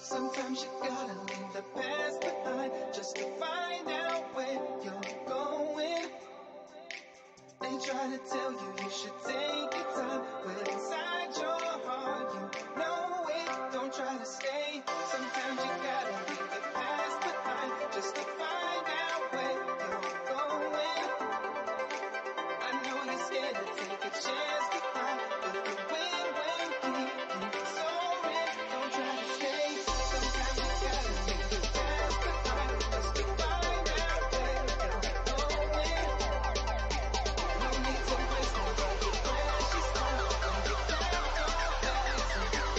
Sometimes you gotta leave the past behind just to find out where you're going. They try to tell you you should take your time, but inside your heart you know it. Don't try to stay. Sometimes you gotta leave the past behind just to find out where you're going. I know you're scared to take a chance to fly, but the wind will keep you soaring. Don't try to stay. Sometimes you gotta leave the past behind just to find out where you're going. No need to waste no precious time when you found your passion.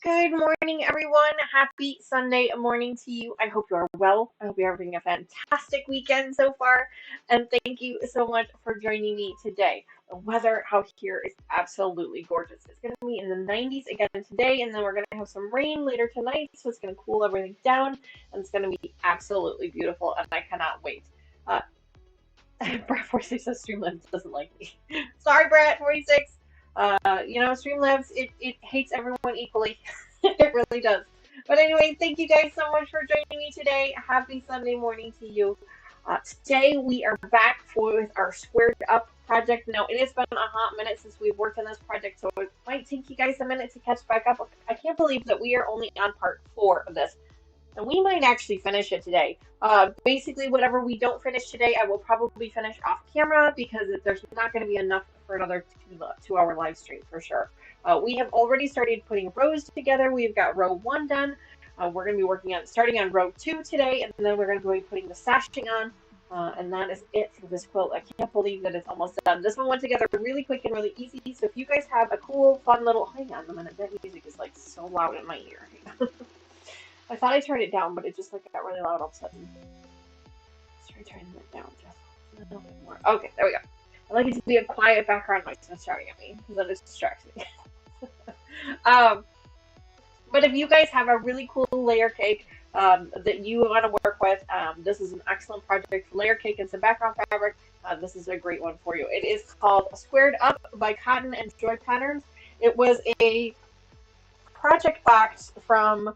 Good morning, everyone. Happy Sunday morning to you. I hope you are well. I hope you're having a fantastic weekend so far. And thank you so much for joining me today. The weather out here is absolutely gorgeous. It's going to be in the 90s again today, and then we're going to have some rain later tonight. So it's going to cool everything down, and it's going to be absolutely beautiful, and I cannot wait. Uh, Brett46 says Streamlabs doesn't like me. Sorry, Brett46. Streamlabs, it hates everyone equally. It really does. But anyway, thank you guys so much for joining me today. Happy Sunday morning to you. Today we are back with our squared up project. Now, it has been a hot minute since we've worked on this project, so it might take you guys a minute to catch back up. I can't believe that we are only on part 4 of this. And we might actually finish it today. Basically, whatever we don't finish today, I will probably finish off camera because there's not going to be enough for another 2-hour live stream for sure. We have already started putting rows together. We've got row 1 done. We're going to be starting on row 2 today, and then we're going to be putting the sashing on. And that is it for this quilt. I can't believe that it's almost done. This one went together really quick and really easy. So if you guys have a cool, fun little... Hang on a minute. That music is like so loud in my ear. I thought I turned it down, but it just like got really loud all of a sudden. Let's try turning it down just a little bit more. Okay, there we go. I like it to be a quiet background noise that's shouting at me, because that just distracts me. But if you guys have a really cool layer cake that you want to work with, this is an excellent project for layer cake and some background fabric. This is a great one for you. It is called Squared Up by Cotton and Joy Patterns. It was a project box from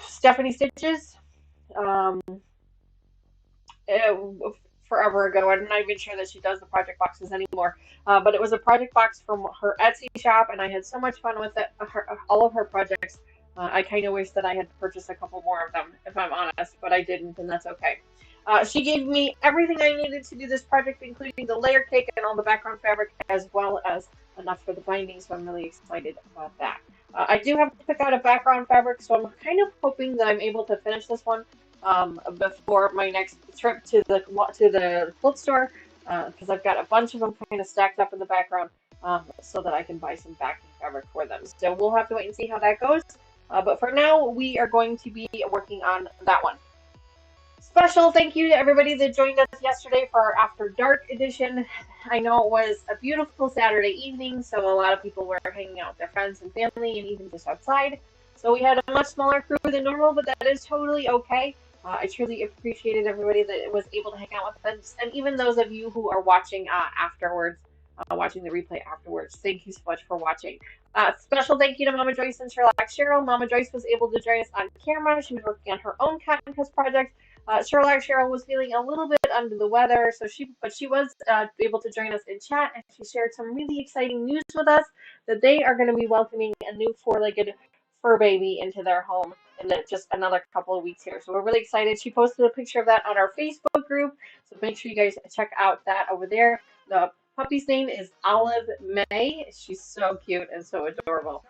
Stephanie Stitches forever ago. I'm not even sure that she does the project boxes anymore, but it was a project box from her Etsy shop, and I had so much fun with it. All of her projects. I kind of wish that I had purchased a couple more of them, if I'm honest, but I didn't, and that's okay. She gave me everything I needed to do this project, including the layer cake and all the background fabric, as well as enough for the binding, so I'm really excited about that. I do have to pick out a background fabric, so I'm kind of hoping that I'm able to finish this one before my next trip to the quilt store, because I've got a bunch of them kind of stacked up in the background, so that I can buy some backing fabric for them. So we'll have to wait and see how that goes. But for now, we are going to be working on that one. Special thank you to everybody that joined us yesterday for our After Dark edition. I know it was a beautiful Saturday evening, so a lot of people were hanging out with their friends and family and even just outside. So we had a much smaller crew than normal, but that is totally okay. I truly appreciated everybody that was able to hang out with us, and even those of you who are watching afterwards, watching the replay afterwards. Thank you so much for watching. Special thank you to Mama Joyce and Sherlock Cheryl. Mama Joyce was able to join us on camera. She was working on her own cotton cuts project. Sherlock Cheryl was feeling a little bit under the weather, but she was able to join us in chat, and she shared some really exciting news with us that they are going to be welcoming a new 4-legged fur baby into their home in just another couple of weeks here. So we're really excited. She posted a picture of that on our Facebook group, so make sure you guys check out that over there. The puppy's name is Olive May. She's so cute and so adorable.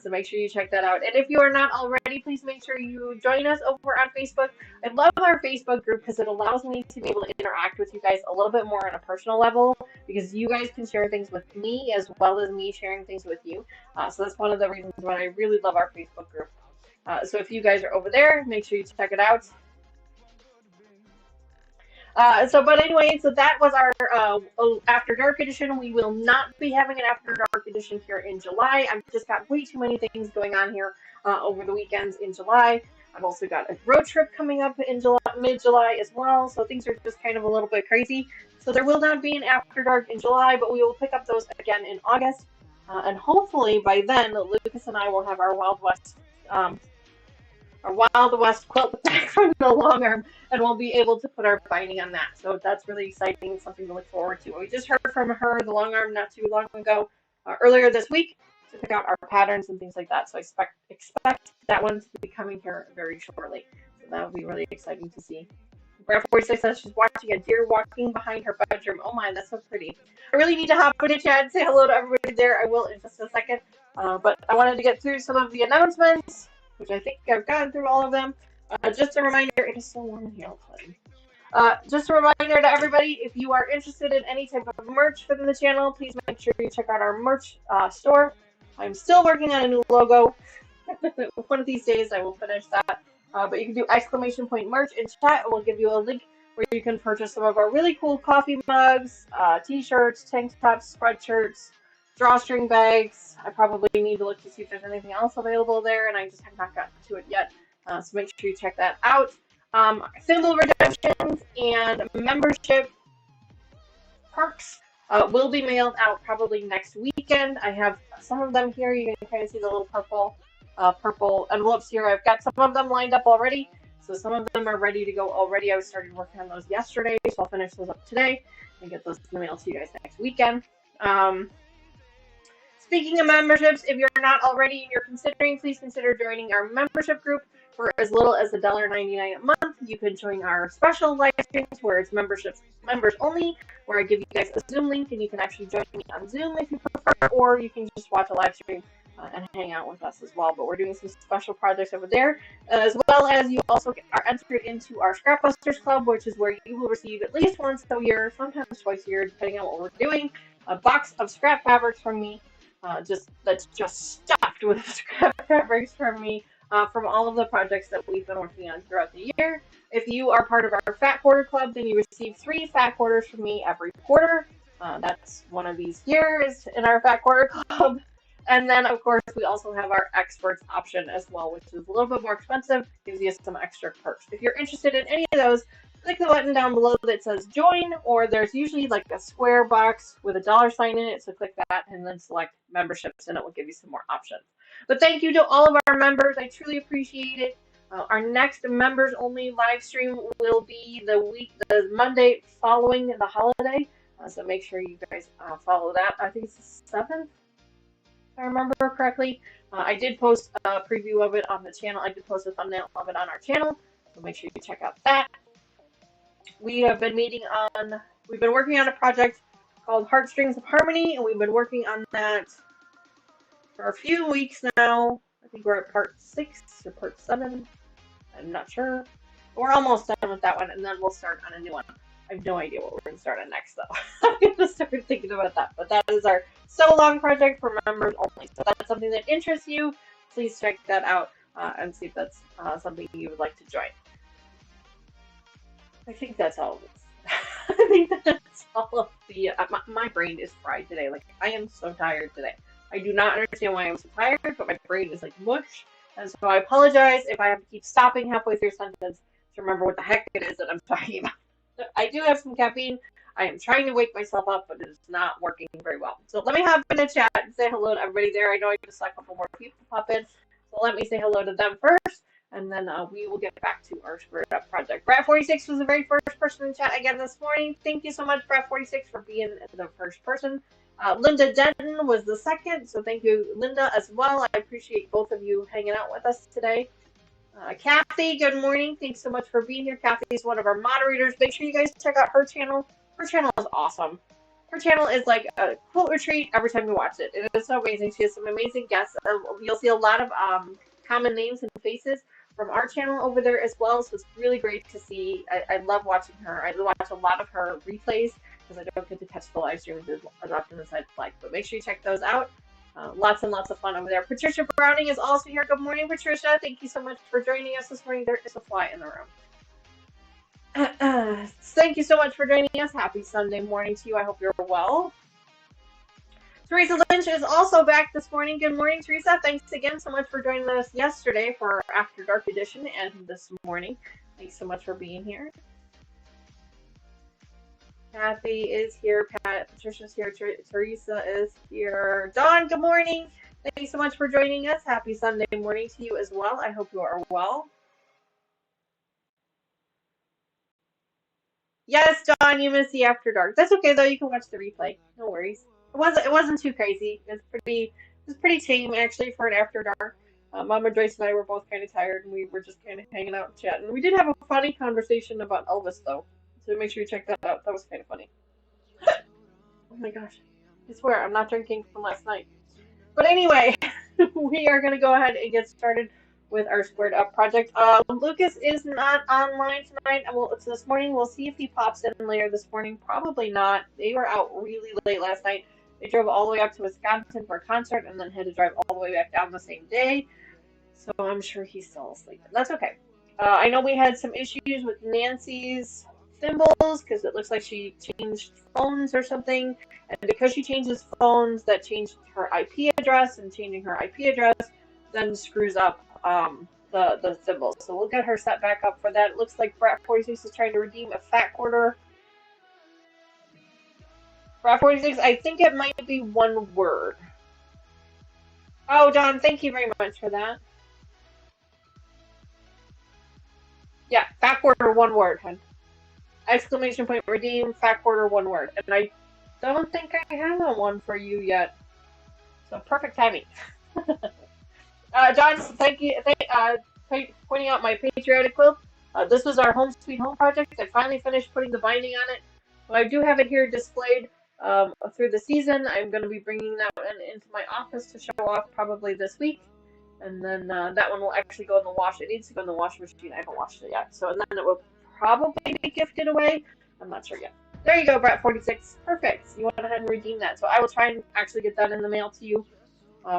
So make sure you check that out. And if you are not already, please make sure you join us over on Facebook. I love our Facebook group because it allows me to be able to interact with you guys a little bit more on a personal level, because you guys can share things with me as well as me sharing things with you. So that's one of the reasons why I really love our Facebook group. So if you guys are over there, make sure you check it out. But anyway, so that was our After Dark edition. We will not be having an After Dark edition here in July. I've just got way too many things going on here over the weekends in July. I've also got a road trip coming up in mid-July as well, so things are just kind of a little bit crazy. So there will not be an After Dark in July, but we will pick up those again in August. And hopefully by then, Lucas and I will have our Wild West quilt back from the long arm, and we'll be able to put our binding on that. So that's really exciting, something to look forward to. We just heard from her, the long arm, not too long ago, earlier this week, to pick out our patterns and things like that. So I expect that one to be coming here very shortly. So that will be really exciting to see. Brett46 says she's watching a deer walking behind her bedroom. Oh my, that's so pretty. I really need to hop into chat and say hello to everybody there. I will in just a second. But I wanted to get through some of the announcements, which I think I've gotten through all of them. Just a reminder, it is so warm here. Just a reminder to everybody, if you are interested in any type of merch within the channel, please make sure you check out our merch store. I'm still working on a new logo. One of these days I will finish that. But you can do exclamation point merch in chat, and we'll give you a link where you can purchase some of our really cool coffee mugs, t-shirts, tank tops, sweatshirts, drawstring bags. I probably need to look to see if there's anything else available there, and I just have not gotten to it yet. So make sure you check that out. Symbol redemptions and membership perks will be mailed out probably next weekend. I have some of them here. You can kind of see the little purple envelopes here. I've got some of them lined up already, so some of them are ready to go already. I started working on those yesterday, so I'll finish those up today and get those in the mail to you guys next weekend. Speaking of memberships, if you're not already and you're considering, please consider joining our membership group for as little as $1.99 a month. You can join our special live streams where it's members only, where I give you guys a Zoom link and you can actually join me on Zoom if you prefer, or you can just watch a live stream and hang out with us as well. But we're doing some special projects over there, as well as you also are entered into our Scrapbusters Club, which is where you will receive at least once a year, sometimes twice a year, depending on what we're doing, a box of scrap fabrics from me. That's just stuffed with scrap fabrics from me from all of the projects that we've been working on throughout the year. If you are part of our Fat Quarter Club, then you receive 3 Fat Quarters from me every quarter. That's one of these years in our Fat Quarter Club. And then, of course, we also have our Experts option as well, which is a little bit more expensive, gives you some extra perks. If you're interested in any of those, click the button down below that says join, or there's usually like a square box with a $sign in it, so click that and then select memberships and it will give you some more options. But thank you to all of our members. I truly appreciate it. Our next members only live stream will be the Monday following the holiday, so make sure you guys follow that. I think it's the 7th, if I remember correctly. I did post a preview of it on the channel. I did post a thumbnail of it on our channel, so make sure you check out that. We've been working on a project called Heartstrings of Harmony, and we've been working on that for a few weeks now. I think we're at part 6 or part 7. I'm not sure. We're almost done with that one, and then we'll start on a new one. I have no idea what we're going to start on next, though. I'm going to start thinking about that. But that is our So Long project for members only. So if that's something that interests you, please check that out and see if that's something you would like to join. I think that's all of it. I think that's all of the... my brain is fried today. Like, I am so tired today. I do not understand why I'm so tired, but my brain is like mush. And so I apologize if I have to keep stopping halfway through a sentence to remember what the heck it is that I'm talking about. I do have some caffeine. I am trying to wake myself up, but it is not working very well. So let me hop in the chat and say hello to everybody there. I know I just saw a couple more people pop in. So let me say hello to them first. And then we will get back to our Squared Up project. Brat46 was the very first person in chat again this morning. Thank you so much, Brat46, for being the first person. Linda Denton was the second, so thank you, Linda, as well. I appreciate both of you hanging out with us today. Kathy, good morning. Thanks so much for being here. Kathy is one of our moderators. Make sure you guys check out her channel. Her channel is awesome. Her channel is like a quilt retreat every time you watch it. It is so amazing. She has some amazing guests. You'll see a lot of common names and faces from our channel over there as well, so it's really great to see. I love watching her. I watch a lot of her replays because I don't get to catch the live streams as often as I'd like, but make sure you check those out. Lots and lots of fun over there. Patricia Browning is also here. Good morning, Patricia. Thank you so much for joining us this morning. There is a fly in the room. Thank you so much for joining us. Happy Sunday morning to you. I hope you're well. Teresa Lynch is also back this morning. Good morning, Teresa. Thanks again so much for joining us yesterday for our After Dark edition and this morning. Thanks so much for being here. Kathy is here. Patricia's here. Teresa is here. Dawn, good morning. Thank you so much for joining us. Happy Sunday morning to you as well. I hope you are well. Yes, Dawn, you missed the After Dark. That's okay though. You can watch the replay. No worries. It wasn't too crazy. It was pretty tame actually for an After Dark. Mama Joyce and I were both kind of tired, and we were just kind of hanging out and chatting. We did have a funny conversation about Elvis though, so make sure you check that out. That was kind of funny. Oh my gosh, I swear I'm not drinking from last night. But anyway, we are gonna go ahead and get started with our Squared Up project. Lucas is not online tonight. So this morning. We'll see if he pops in later this morning. Probably not. They were out really late last night. They drove all the way up to Wisconsin for a concert and then had to drive all the way back down the same day. So I'm sure he's still asleep. That's okay. I know we had some issues with Nancy's thimbles because it looks like she changed phones or something. And because she changes phones, that changed her IP address, and changing her IP address then screws up the thimbles. So we'll get her set back up for that. It looks like Brat46 is trying to redeem a fat quarter. Brat46, I think it might be one word. Oh, Don, thank you very much for that. Yeah, fat quarter, one word, hun. Exclamation point redeem, fat quarter, one word. And I don't think I have one for you yet. So perfect timing. John, thank you. Pointing out my patriotic quilt. This was our Home Sweet Home project. I finally finished putting the binding on it. So I do have it here displayed through the season. I'm going to be bringing that one into my office to show off probably this week. And then that one will actually go in the wash. It needs to go in the washing machine. I haven't washed it yet. So, and then it will probably be gifted away. I'm not sure yet. There you go, Brat46. Perfect. You went ahead and redeemed that. So I will try and actually get that in the mail to you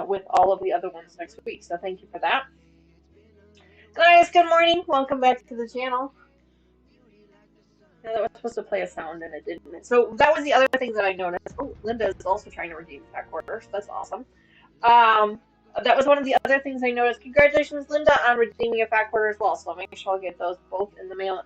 with all of the other ones next week. So thank you for that. Guys, good morning. Welcome back to the channel. Yeah, that was supposed to play a sound and it didn't. So that was the other thing that I noticed. Oh, Linda is also trying to redeem fat quarters. That's awesome. That was one of the other things I noticed. Congratulations, Linda, on redeeming a fat quarter as well. So I'll make sure I'll get those both in the mail.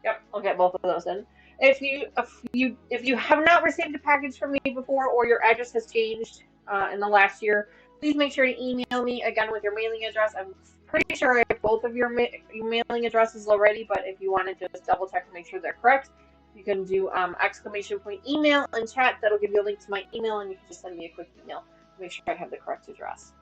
Yep, I'll get both of those in. If you have not received a package from me before, or your address has changed in the last year, please make sure to email me again with your mailing address. I'm pretty sure I have both of your mailing addresses already, but if you want to just double check to make sure they're correct, you can do exclamation point email and chat. That'll give you a link to my email, and you can just send me a quick email to make sure I have the correct address.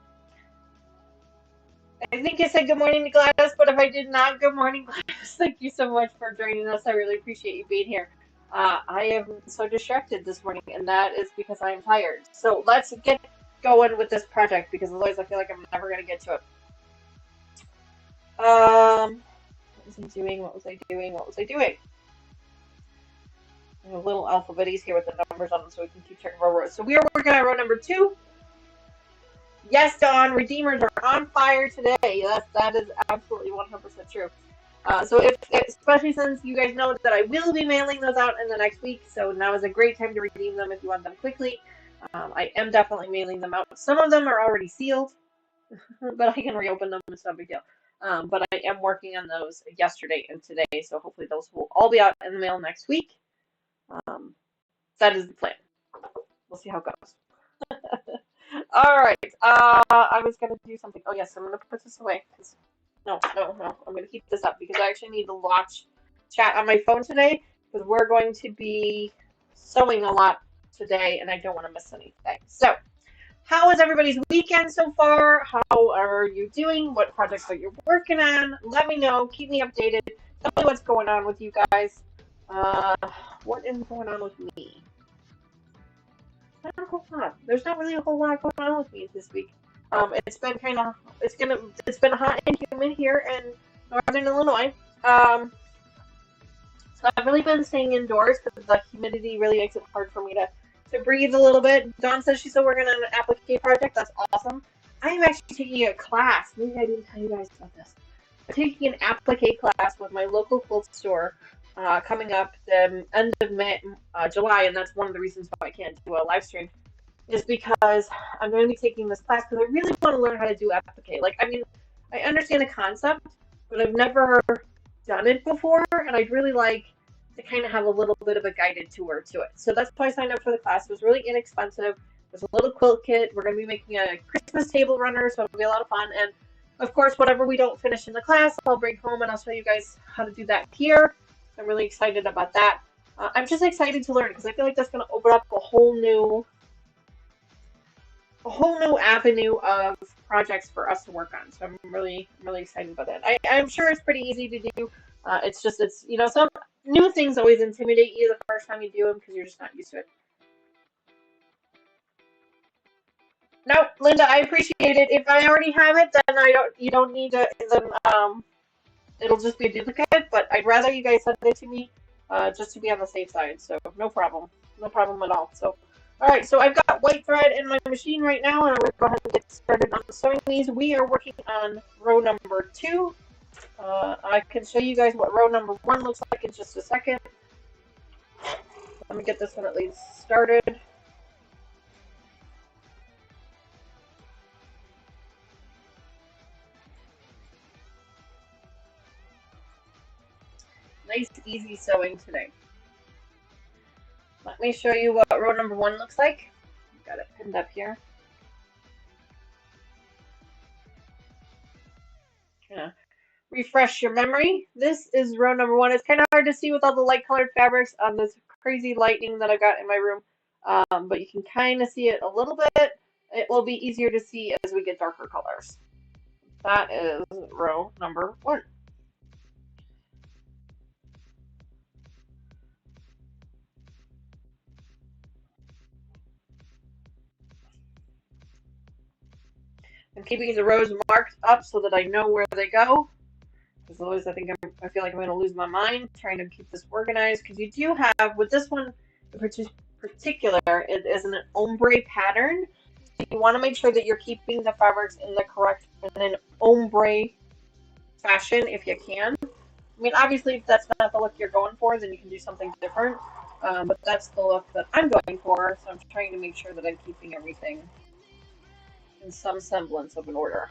I think I said good morning to Gladys, but if I did not, good morning, Gladys. Thank you so much for joining us. I really appreciate you being here. I am so distracted this morning, and that is because I am tired. So let's get going with this project, because otherwise I feel like I'm never going to get to it. What was I doing? What was I doing? What was I doing? I have little alphabetties here with the numbers on them so we can keep track of our rows. So we are working on row number 2. Yes, Dawn, Redeemers are on fire today. Yes, that is absolutely 100% true. So especially since you guys know that I will be mailing those out in the next week, so now is a great time to redeem them if you want them quickly. I am definitely mailing them out. Some of them are already sealed, but I can reopen them. It's no big deal. But I am working on those yesterday and today, so hopefully those will all be out in the mail next week. That is the plan. We'll see how it goes. All right. I was gonna do something. Oh yes, I'm gonna put this away. No. I'm gonna keep this up because I actually need to watch chat on my phone today, because we're going to be sewing a lot today, and I don't want to miss anything. So, how was everybody's weekend so far? How are you doing? What projects are you working on? Let me know. Keep me updated. Tell me what's going on with you guys. What is going on with me? Not a whole lot. There's not really a whole lot going on with me this week. It's been it's been hot and humid here in northern Illinois. So I've really been staying indoors because the humidity really makes it hard for me to breathe a little bit. Dawn says she's still working on an applique project. That's awesome. I am actually taking a class. Maybe I didn't tell you guys about this. I'm taking an applique class with my local quilt store coming up the end of July, and that's one of the reasons why I can't do a live stream, is because I'm going to be taking this class because I really want to learn how to do applique. Like, I mean, I understand the concept, but I've never done it before, and I'd really like to kind of have a little bit of a guided tour to it. So that's why I signed up for the class. It was really inexpensive. There's a little quilt kit. We're going to be making a Christmas table runner, so it'll be a lot of fun. And of course, whatever we don't finish in the class, I'll bring home and I'll show you guys how to do that here. I'm really excited about that. I'm just excited to learn because I feel like that's going to open up a whole new avenue of projects for us to work on. So I'm really excited about that. I'm sure it's pretty easy to do. It's some new things always intimidate you the first time you do them because you're just not used to it. No, Linda, I appreciate it. If I already have it, then you don't need to. Then it'll just be a duplicate. But I'd rather you guys send it to me, just to be on the safe side. So no problem at all. So All right, so I've got white thread in my machine right now, and I'm going to go ahead and get started on sewing these. We are working on row number 2. I can show you guys what row number 1 looks like in just a second. Let me get this one at least started. Nice, easy sewing today. Let me show you what row number 1 looks like. Got it pinned up here. Yeah. Refresh your memory. This is row number 1. It's kind of hard to see with all the light colored fabrics on this crazy lighting that I've got in my room, but you can kind of see it a little bit. It will be easier to see as we get darker colors. That is row number 1. I'm keeping the rows marked up so that I know where they go. Because otherwise I feel like I'm going to lose my mind trying to keep this organized. Because you do have, with this one in particular, it is an ombre pattern. You want to make sure that you're keeping the fabrics in the correct, in an ombre fashion if you can. I mean, obviously, if that's not the look you're going for, then you can do something different. But that's the look that I'm going for, so I'm trying to make sure that I'm keeping everything in some semblance of an order.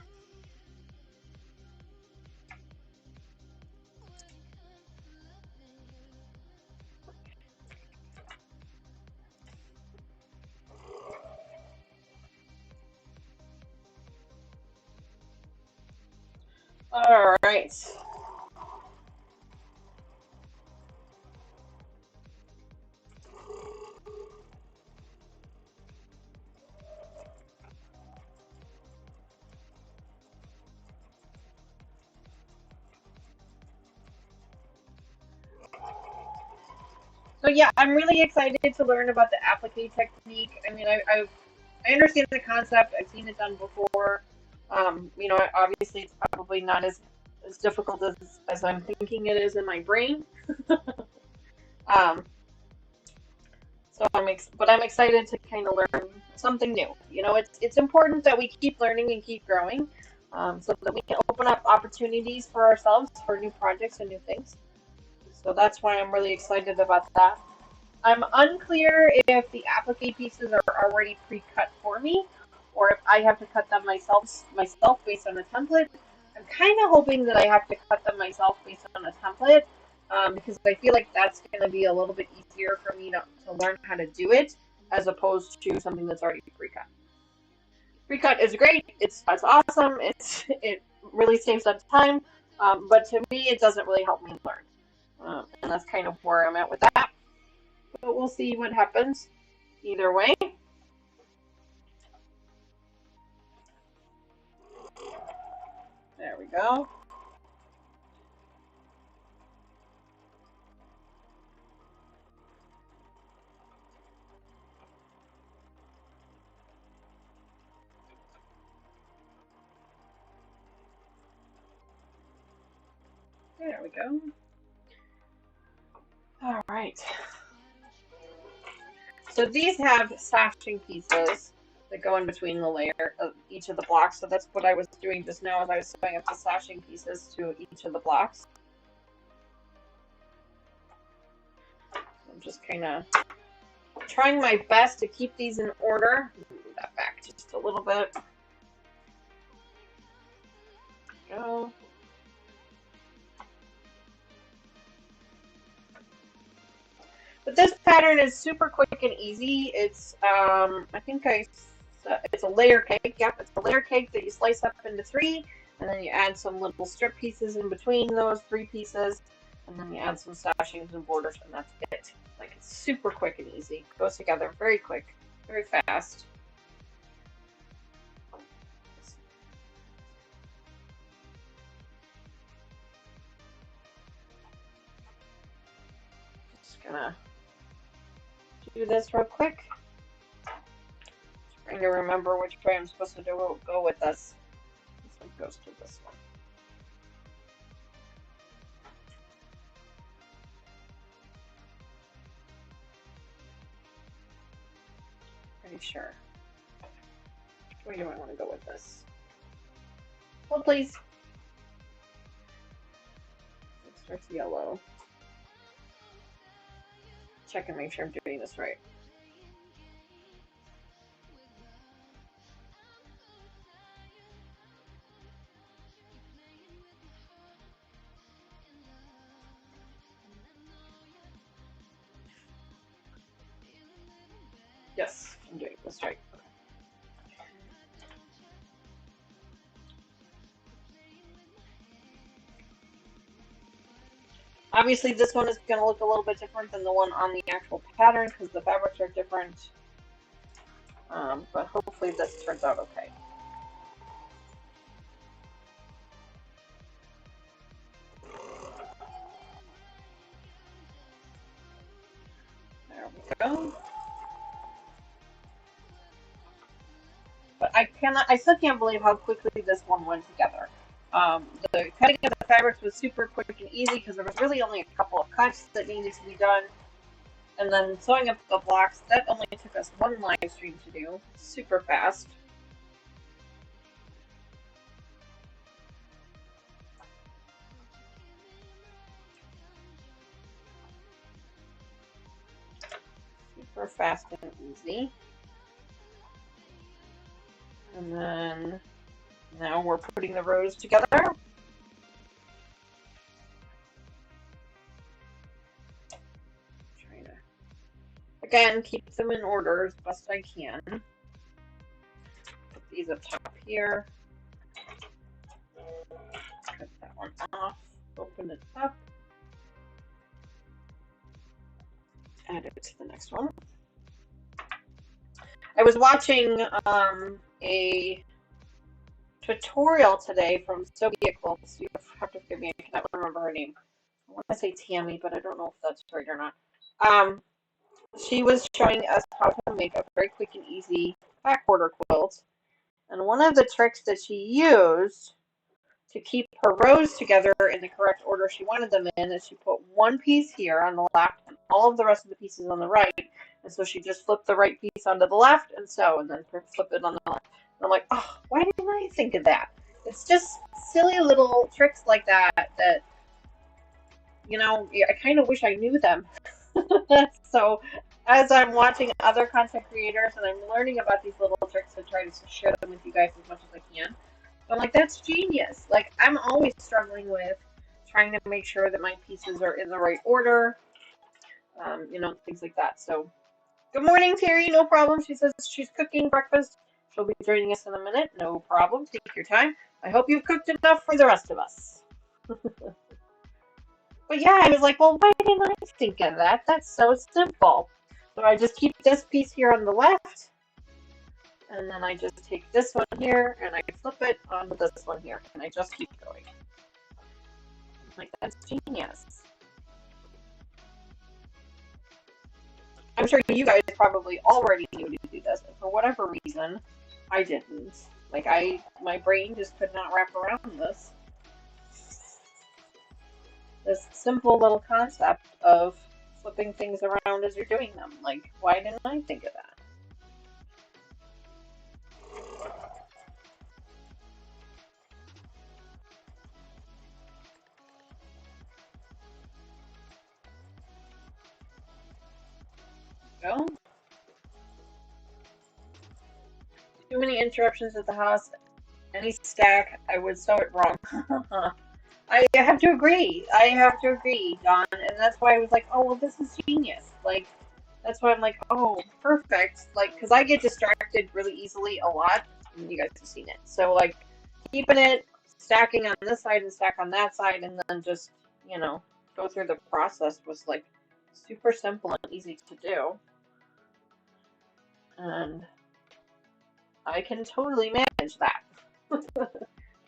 All right. So yeah, I'm really excited to learn about the applique technique. I mean, I understand the concept. I've seen it done before. You know, obviously it's probably not as difficult as I'm thinking it is in my brain. Um, but I'm excited to kind of learn something new. You know, it's important that we keep learning and keep growing, so that we can open up opportunities for ourselves for new projects and new things. So that's why I'm really excited about that. I'm unclear if the applique pieces are already pre-cut for me, or if I have to cut them myself based on a template. I'm kind of hoping that I have to cut them myself based on a template, because I feel like that's going to be a little bit easier for me to learn how to do it, as opposed to something that's already pre-cut. Pre-cut is great. It's awesome. It really saves up time, but to me, it doesn't really help me learn, and that's kind of where I'm at with that. But we'll see what happens either way. There we go. There we go. All right. So these have sashing pieces that go in between the layer of each of the blocks. So that's what I was doing just now as I was sewing up the sashing pieces to each of the blocks. I'm just kind of trying my best to keep these in order. Move that back just a little bit. There we go. But this pattern is super quick and easy. It's it's a layer cake. Yep, it's a layer cake that you slice up into 3, and then you add some little strip pieces in between those 3 pieces, and then you add some sashings and borders, and that's it. Like, it's super quick and easy. It goes together very quick, very fast. Just gonna do this real quick. Trying to remember which way I'm supposed to go with this. This one goes to this one. Pretty sure. Where do I want to go with this? Hold, please. It starts yellow. Check and make sure I'm doing this right. Yes, I'm doing this right. Okay. Obviously, this one is going to look a little bit different than the one on the actual pattern because the fabrics are different. But hopefully this turns out okay. There we go. But I still can't believe how quickly this one went together. The cutting of the fabrics was super quick and easy because there was really only a couple of cuts that needed to be done. And then sewing up the blocks, that only took us one live stream to do. Super fast. Super fast and easy. And then now we're putting the rows together. Trying to, again, keep them in order as best I can. Put these up top here. Cut that one off. Open it up. Add it to the next one. I was watching a tutorial today from Soviet Quilts. You have to forgive me, I cannot remember her name. I want to say Tammy, but I don't know if that's right or not. She was showing us how to make a very quick and easy back border quilt. And one of the tricks that she used to keep her rows together in the correct order she wanted them in is she put one piece here on the left and all of the rest of the pieces on the right. And so she just flipped the right piece onto the left and sew, and then flip it on the left. And I'm like, oh, why didn't I think of that? It's just silly little tricks like that that, you know, I kind of wish I knew them. So as I'm watching other content creators and I'm learning about these little tricks and try to share them with you guys as much as I can, I'm like, that's genius. Like, I'm always struggling with trying to make sure that my pieces are in the right order, you know, things like that. So, good morning, Terry. No problem. She says she's cooking breakfast. She'll be joining us in a minute. No problem. Take your time. I hope you've cooked enough for the rest of us. But yeah, I was like, well, why didn't I think of that? That's so simple. So I just keep this piece here on the left, and then I just take this one here, and I flip it onto this one here, and I just keep going. Like, that's genius. I'm sure you guys probably already knew to do this, but for whatever reason, I didn't. Like, my brain just could not wrap around this. This simple little concept of flipping things around as you're doing them. Like, why didn't I think of that? Go. Too many interruptions at the house. Any stack, I would sew it wrong. I have to agree. I have to agree, Don. And that's why I was like, oh, well, this is genius. Like, that's why I'm like, oh, perfect. Like, because I get distracted really easily a lot. And you guys have seen it. So, like, keeping it, stacking on this side and stack on that side, and then just, you know, go through the process was, like, super simple and easy to do. And I can totally manage that.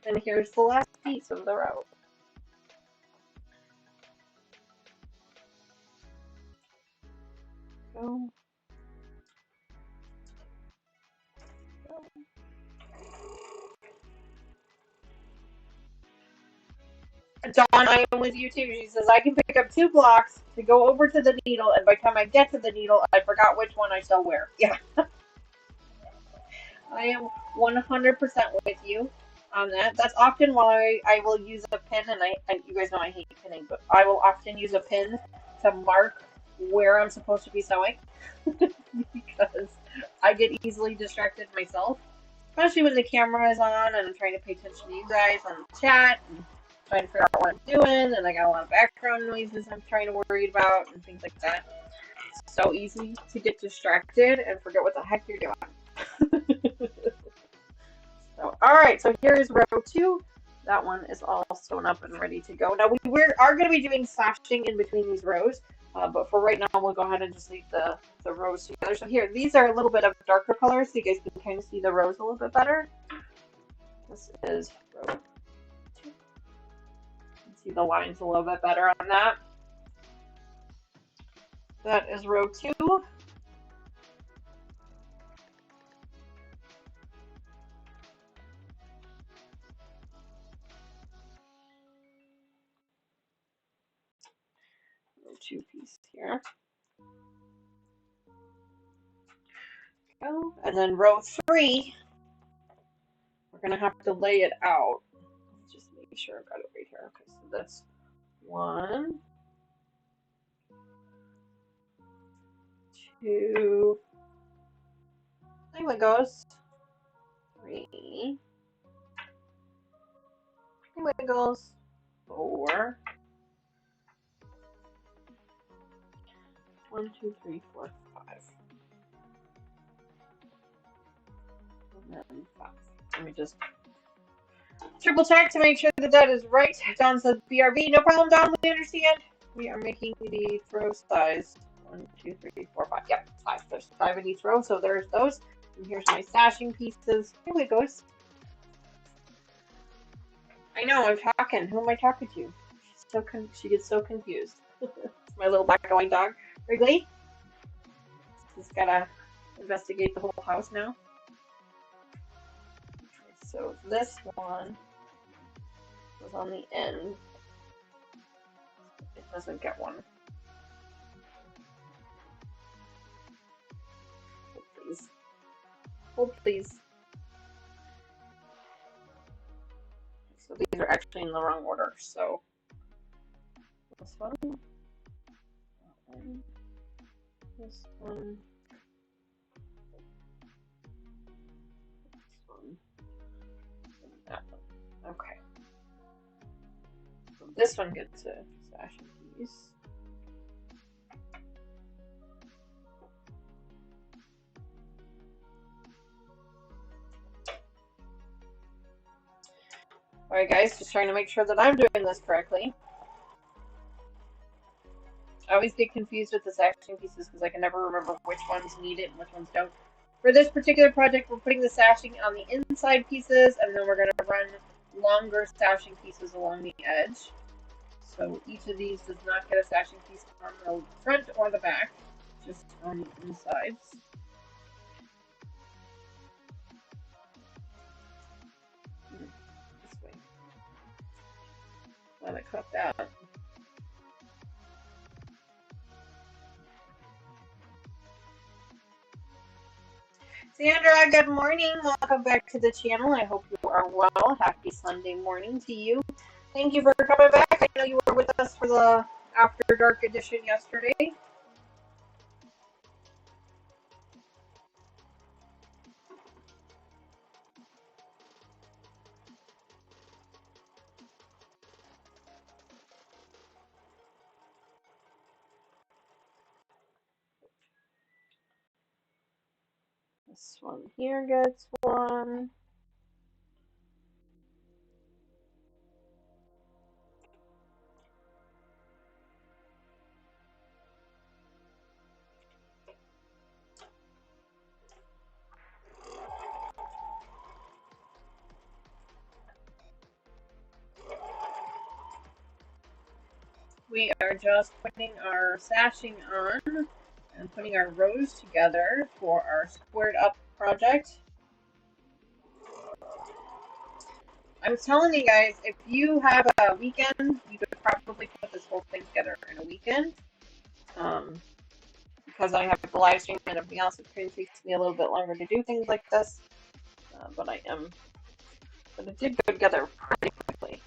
And here's the last piece of the row. Go. Go. Dawn, I am with you too. She says, I can pick up 2 blocks to go over to the needle, and by the time I get to the needle, I forgot which one I sew where. Yeah. I am 100% with you on that. That's often why I will use a pin, and you guys know I hate pinning, but I will often use a pin to mark where I'm supposed to be sewing because I get easily distracted myself, especially when the camera is on and I'm trying to pay attention to you guys on the chat and trying to figure out what I'm doing, and I got a lot of background noises I'm trying to worry about and things like that. It's so easy to get distracted and forget what the heck you're doing. So, all right, so here's row 2. That one is all sewn up and ready to go. Now we are going to be doing slashing in between these rows, but for right now we'll go ahead and just leave the rows together. So here, these are a little bit of darker colors so you guys can kind of see the rows a little bit better. This is row 2. You can see the lines a little bit better on that. That is row 2. Row 2 piece here. Go. And then row 3, we're going to have to lay it out. Just make sure I've got it right here. Okay, so that's 1, 2, there it goes. 3, there it goes. 4, 1, 2, 3, 4, 5, and then 5. Let me just triple check to make sure that that is right. Don says BRB. No problem, Don. We understand. We are making the throw size 1, 2, 3, 4, 5. Yep, 5. There's 5 in each row, so there's those. And here's my stashing pieces. Here it goes. I know, I'm talking. Who am I talking to? She gets so confused. It's my little black and white dog. Wrigley? He's gotta investigate the whole house now. So this one was on the end. It doesn't get one. Hold please. Hold please. So these are actually in the wrong order. So this one, this one, and that one. Okay. So this one gets a stashing piece. Alright guys, just trying to make sure that I'm doing this correctly. I always get confused with the stashing pieces because I can never remember which ones need it and which ones don't. For this particular project, we're putting the stashing on the inside pieces, and then we're going to run longer stashing pieces along the edge. So each of these does not get a stashing piece on the front or the back, just on the insides. This way. Let it cut that. Sandra, good morning. Welcome back to the channel. I hope you are well. Happy Sunday morning to you. Thank you for coming back. I know you were with us for the After Dark edition yesterday. This one here gets one. We are just putting our sashing on and putting our rows together for our squared up project. I was telling you guys, if you have a weekend, you could probably put this whole thing together in a weekend. Because I have the live stream and everything else, it takes me a little bit longer to do things like this. but it did go together pretty quickly.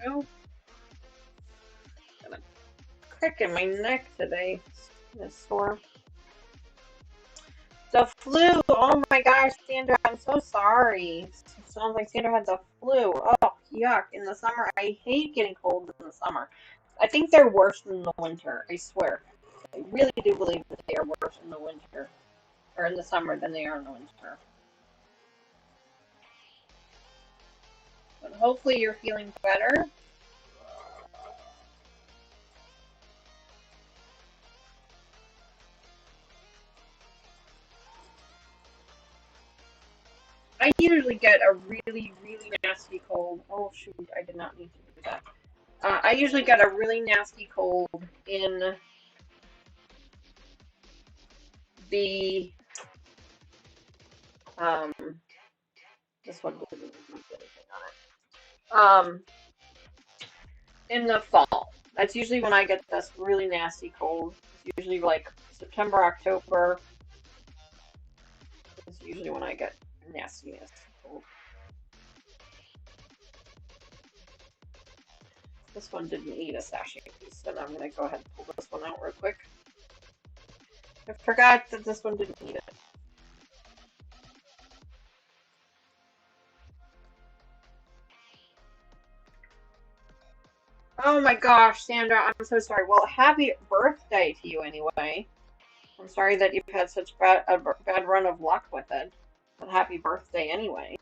There we go. Got a crick in my neck today. It's sore. The flu. Oh my gosh, Sandra, I'm so sorry. Sounds like Sandra had the flu. Oh, yuck. In the summer, I hate getting colds in the summer. I think they're worse than the winter, I swear. I really do believe that they are worse in the winter, or in the summer than they are in the winter. But hopefully you're feeling better. I usually get a really, really nasty cold. Oh shoot, I did not need to do that. I usually get a really nasty cold in the um this one didn't do anything on it. In the fall. That's usually when I get this really nasty cold. It's usually like September, October. It's usually when I get nasty cold. This one didn't need a sashing piece, so now I'm going to go ahead and pull this one out real quick. I forgot that this one didn't need it. Oh my gosh, Sandra, I'm so sorry. Well, happy birthday to you anyway. I'm sorry that you've had such a bad run of luck with it. But happy birthday anyway.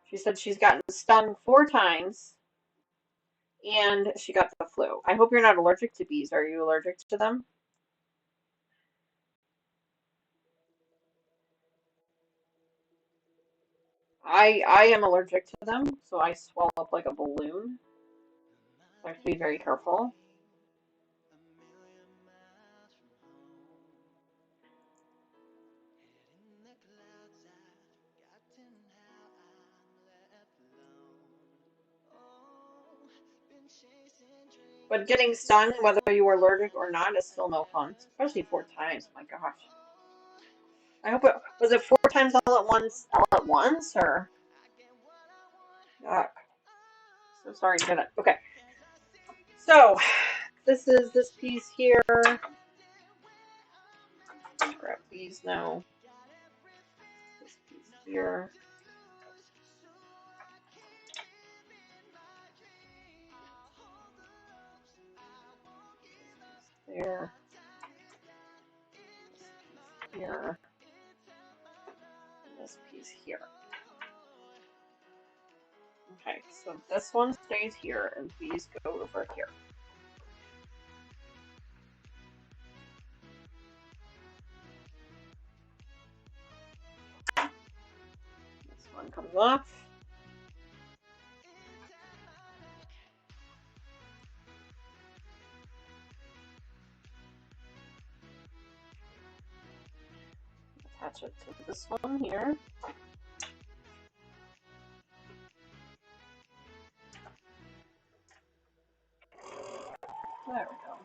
She said she's gotten stung 4 times and she got the flu. I hope you're not allergic to bees. Are you allergic to them? I am allergic to them, so I swell up like a balloon. I have to be very careful. But getting stung, whether you were allergic or not, is still no fun. Especially 4 times. My gosh. I hope it was it 4 times all at once. All at once, or yuck. So sorry to hear that. Okay. So this is this piece here. Grab these now. This piece here. There. This piece here. And this piece here. Okay, so this one stays here, and these go over here. This one comes off. Attach it to this one here. There we go.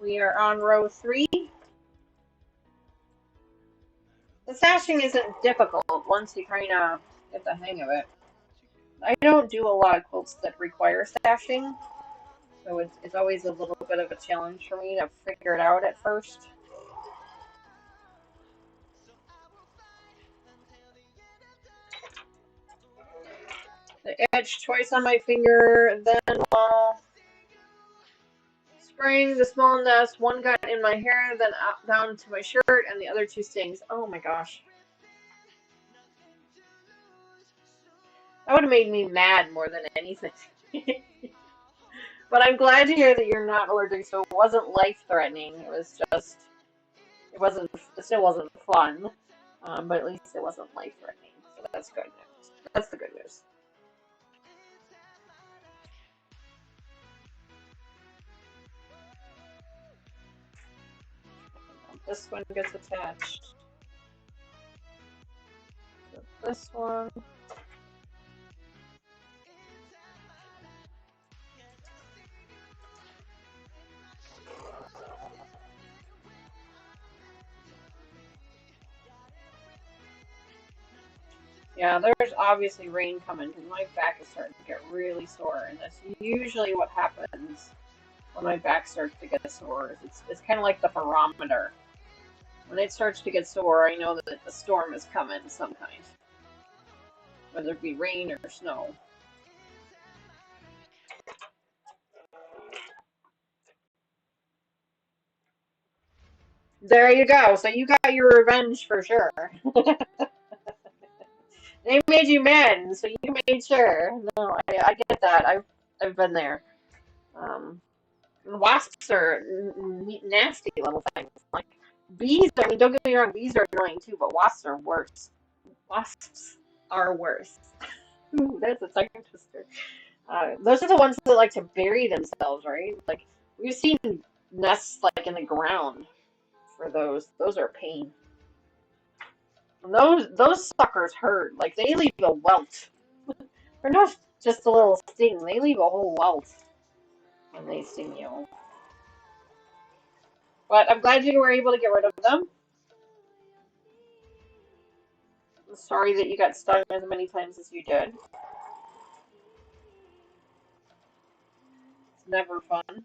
We are on row 3. The sashing isn't difficult once you kind of get the hang of it. I don't do a lot of quilts that require sashing, so it's always a little bit of a challenge for me to figure it out at first. The edge twice on my finger, then while spraying the small nest, one got in my hair, then out, down to my shirt, and the other 2 stings. Oh my gosh. That would have made me mad more than anything. But I'm glad to hear that you're not allergic, so it wasn't life-threatening. It was just, it still wasn't fun. But at least it wasn't life-threatening, so that's good news. That's the good news. This one gets attached to this one. Yeah, there's obviously rain coming because my back is starting to get really sore, and that's usually what happens when my back starts to get sore. It's kind of like the barometer. When it starts to get sore, I know that the storm is coming of some kind, whether it be rain or snow. There you go. So you got your revenge for sure. They made you mad, so you made sure. No, I get that. I've been there. Um, Wasps are nasty little things. Like bees, I mean, don't get me wrong, bees are annoying too, but wasps are worse. Wasps are worse. Ooh, that's a tongue twister. Those are the ones that like to bury themselves, right? Like we've seen nests like in the ground for those. Those are pain. And those suckers hurt. Like they leave a welt. They're not just a little sting. They leave a whole welt when they sting you. But I'm glad you were able to get rid of them. I'm sorry that you got stung as many times as you did. It's never fun.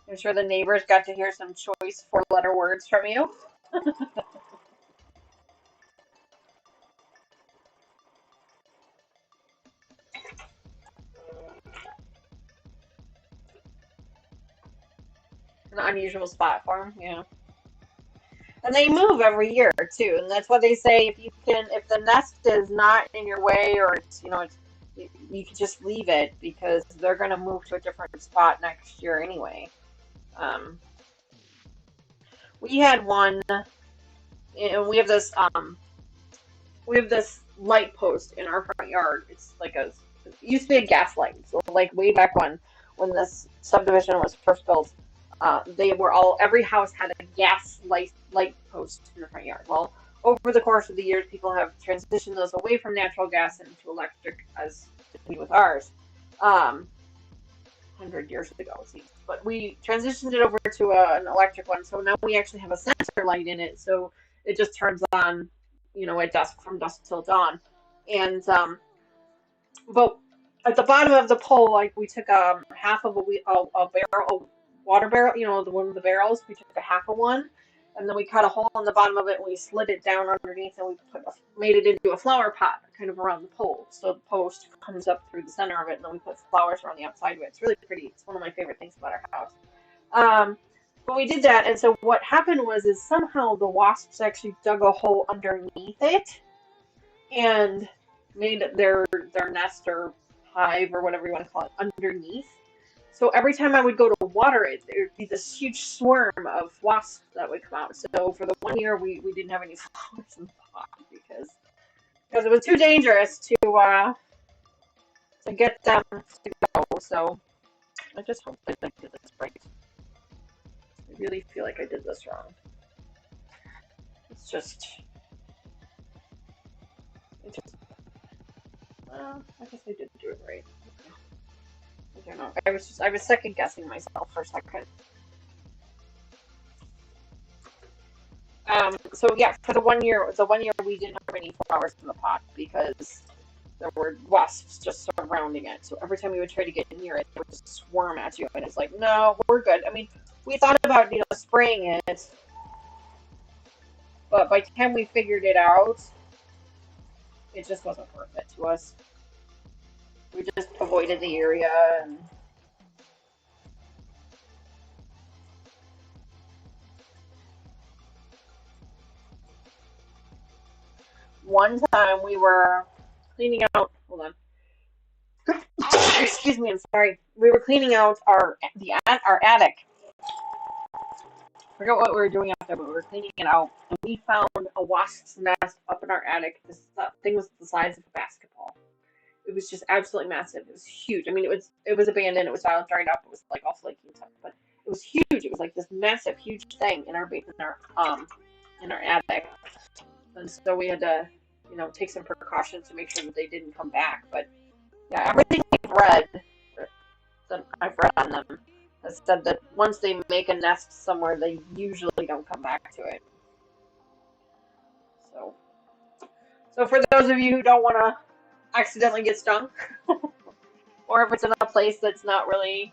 I'm sure the neighbors got to hear some choice four-letter words from you. An unusual spot for them, yeah. And they move every year too, and that's why they say if the nest is not in your way or you can just leave it because they're gonna move to a different spot next year anyway. Um, we had one, and we have this light post in our front yard. It's like it used to be a gas light. So like way back when this subdivision was first built, they were every house had a gas light post in the front yard. Well, over the course of the years, people have transitioned those away from natural gas into electric, as did we with ours. 100 years ago, it seems. But we transitioned it over to an electric one, so now we actually have a sensor light in it, so it just turns on, at dusk from dusk till dawn. And but at the bottom of the pole, like we took half of a barrel, a water barrel, the one of the barrels. We took a half of one, and then we cut a hole in the bottom of it, and we slid it down underneath, and we made it into a flower pot, kind of around the pole. So the post comes up through the center of it, and then we put flowers around the outside of it. It's really pretty. It's one of my favorite things about our house. But we did that, and so what happened is somehow the wasps actually dug a hole underneath it and made their nest or hive or whatever you want to call it underneath. So every time I would go to water it, there'd be this huge swarm of wasps that would come out. So for the one year, we didn't have any flowers in the pot because it was too dangerous to get them to go. So I just hope that I did this right. I really feel like I did this wrong. It's just, I guess I did do it right. I don't know. I was second guessing myself for a second. So yeah, for the one year we didn't have any flowers in the pot because there were wasps just surrounding it. So every time we would try to get near it, they would just swarm at you, and it's like, no, we're good. I mean, we thought about spraying it, but by the time we figured it out, it just wasn't worth it to us. We just avoided the area and. One time we were cleaning out. Hold on. Excuse me, I'm sorry. We were cleaning out our attic. I forgot what we were doing out there, but we were cleaning it out, and we found a wasp's nest up in our attic. This thing was the size of a basketball. It was just absolutely massive. It was huge. I mean, it was abandoned. It was all dried up. It was like all flaky and stuff, but it was huge. It was like this massive, huge thing in our attic, and so we had to, take some precautions to make sure that they didn't come back. But yeah, everything I've read on them has said that once they make a nest somewhere, they usually don't come back to it. So for those of you who don't want to accidentally get stung, or if it's in a place that's not really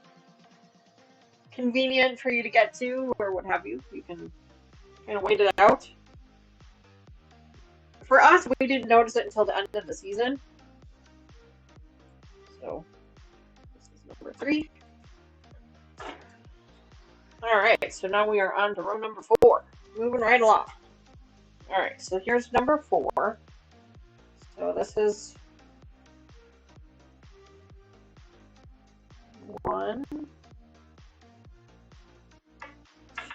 convenient for you to get to, or what have you, you can kind of wait it out. For us, we didn't notice it until the end of the season. So this is number 3. Alright, so now we are on to row number 4. Moving right along. Alright, so here's number 4. So this is 1,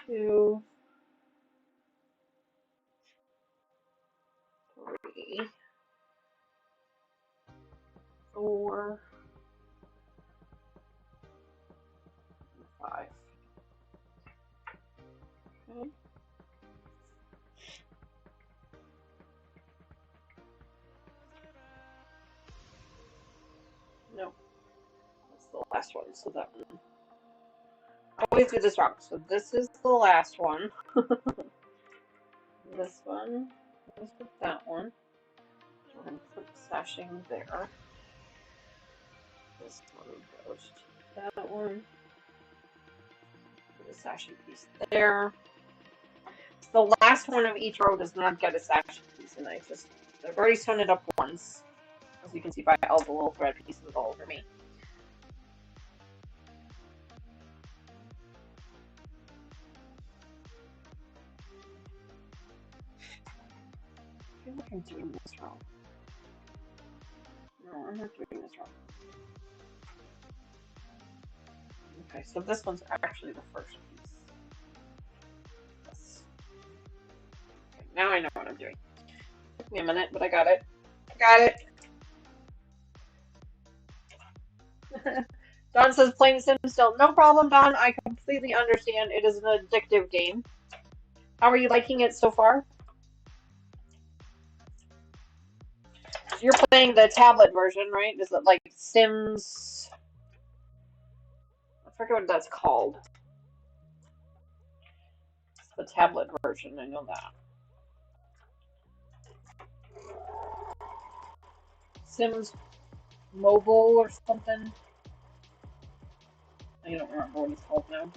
2, 3, 4, 5. Okay. No, that's the last one. So that one. I always do this wrong. So this is the last one. This one goes with that one. We're going to put the sashing there. This one goes to that one. Put a sashing piece there. The last one of each row does not get a sashing piece, and I've already sewn it up once, as you can see by all the little thread pieces all over me. I feel like I'm doing this wrong. No, I'm not doing this wrong. Okay, so this one's actually the first piece. Yes. Okay, now I know what I'm doing. Took me a minute, but I got it. Don says playing Sims still. No problem, Don. I completely understand. It is an addictive game. How are you liking it so far? You're playing the tablet version, right? Is it like Sims? I forget what that's called. It's the tablet version, I know that. Sims Mobile or something. I don't remember what it's called now.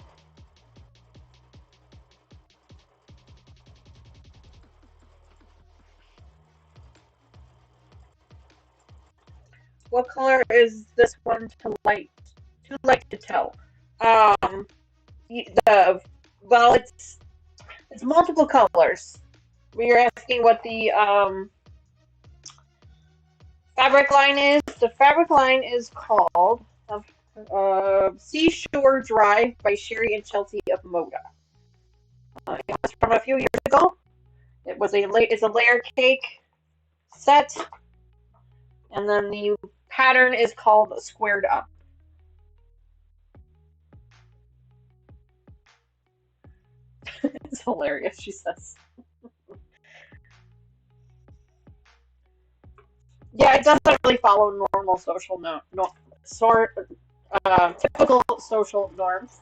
What color is this one too light to tell? Well, it's multiple colors. You're asking what the fabric line is. The fabric line is called Seashore Drive by Sherrie and Chelsi of Moda. It was from a few years ago. It's a layer cake set, and then the pattern is called Squared Up. It's hilarious, she says. Yeah, it doesn't really follow normal social typical social norms.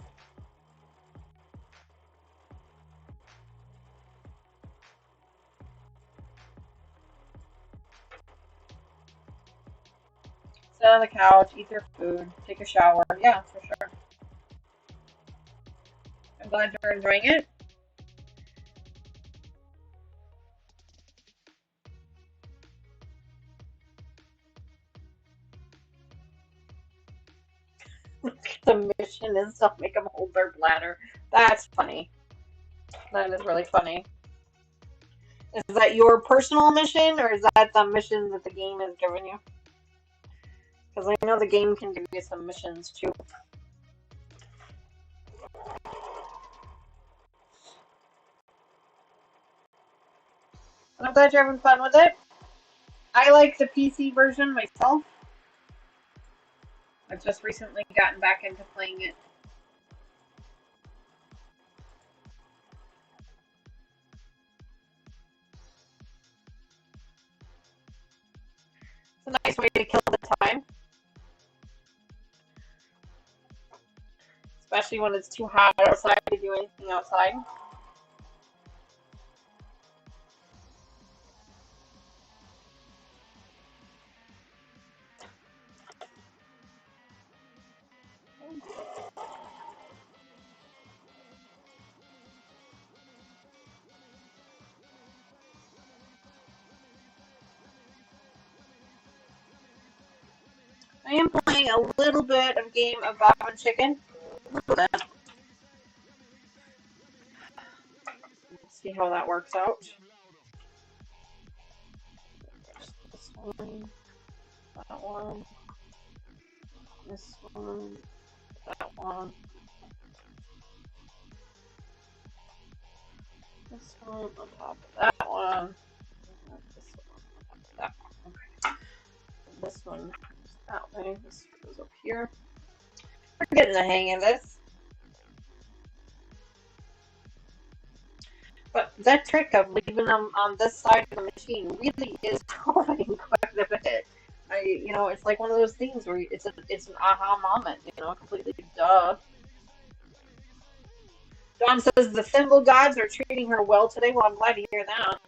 Sit on the couch, eat your food, take a shower. Yeah, for sure. I'm glad you're enjoying it. The mission is to make them hold their bladder. That's funny. That is really funny. Is that your personal mission, or is that the mission that the game has given you? Because I know the game can give you some missions too. And I'm glad you're having fun with it. I like the PC version myself. I've just recently gotten back into playing it. It's a nice way to kill the time. Especially when it's too hot outside to do anything outside. I am playing a little bit of game of Bob and Chicken. A little bit. Let's see how that works out. This one, that one, this one, that one, this one on top of that one, this one on top of that one. Okay. This one goes that way. This goes up here. We're getting the hang of this. But that trick of leaving them on this side of the machine really is helping quite a bit. It's like one of those things where it's an aha moment, completely duh. Dawn says the thimble gods are treating her well today. Well, I'm glad to hear that.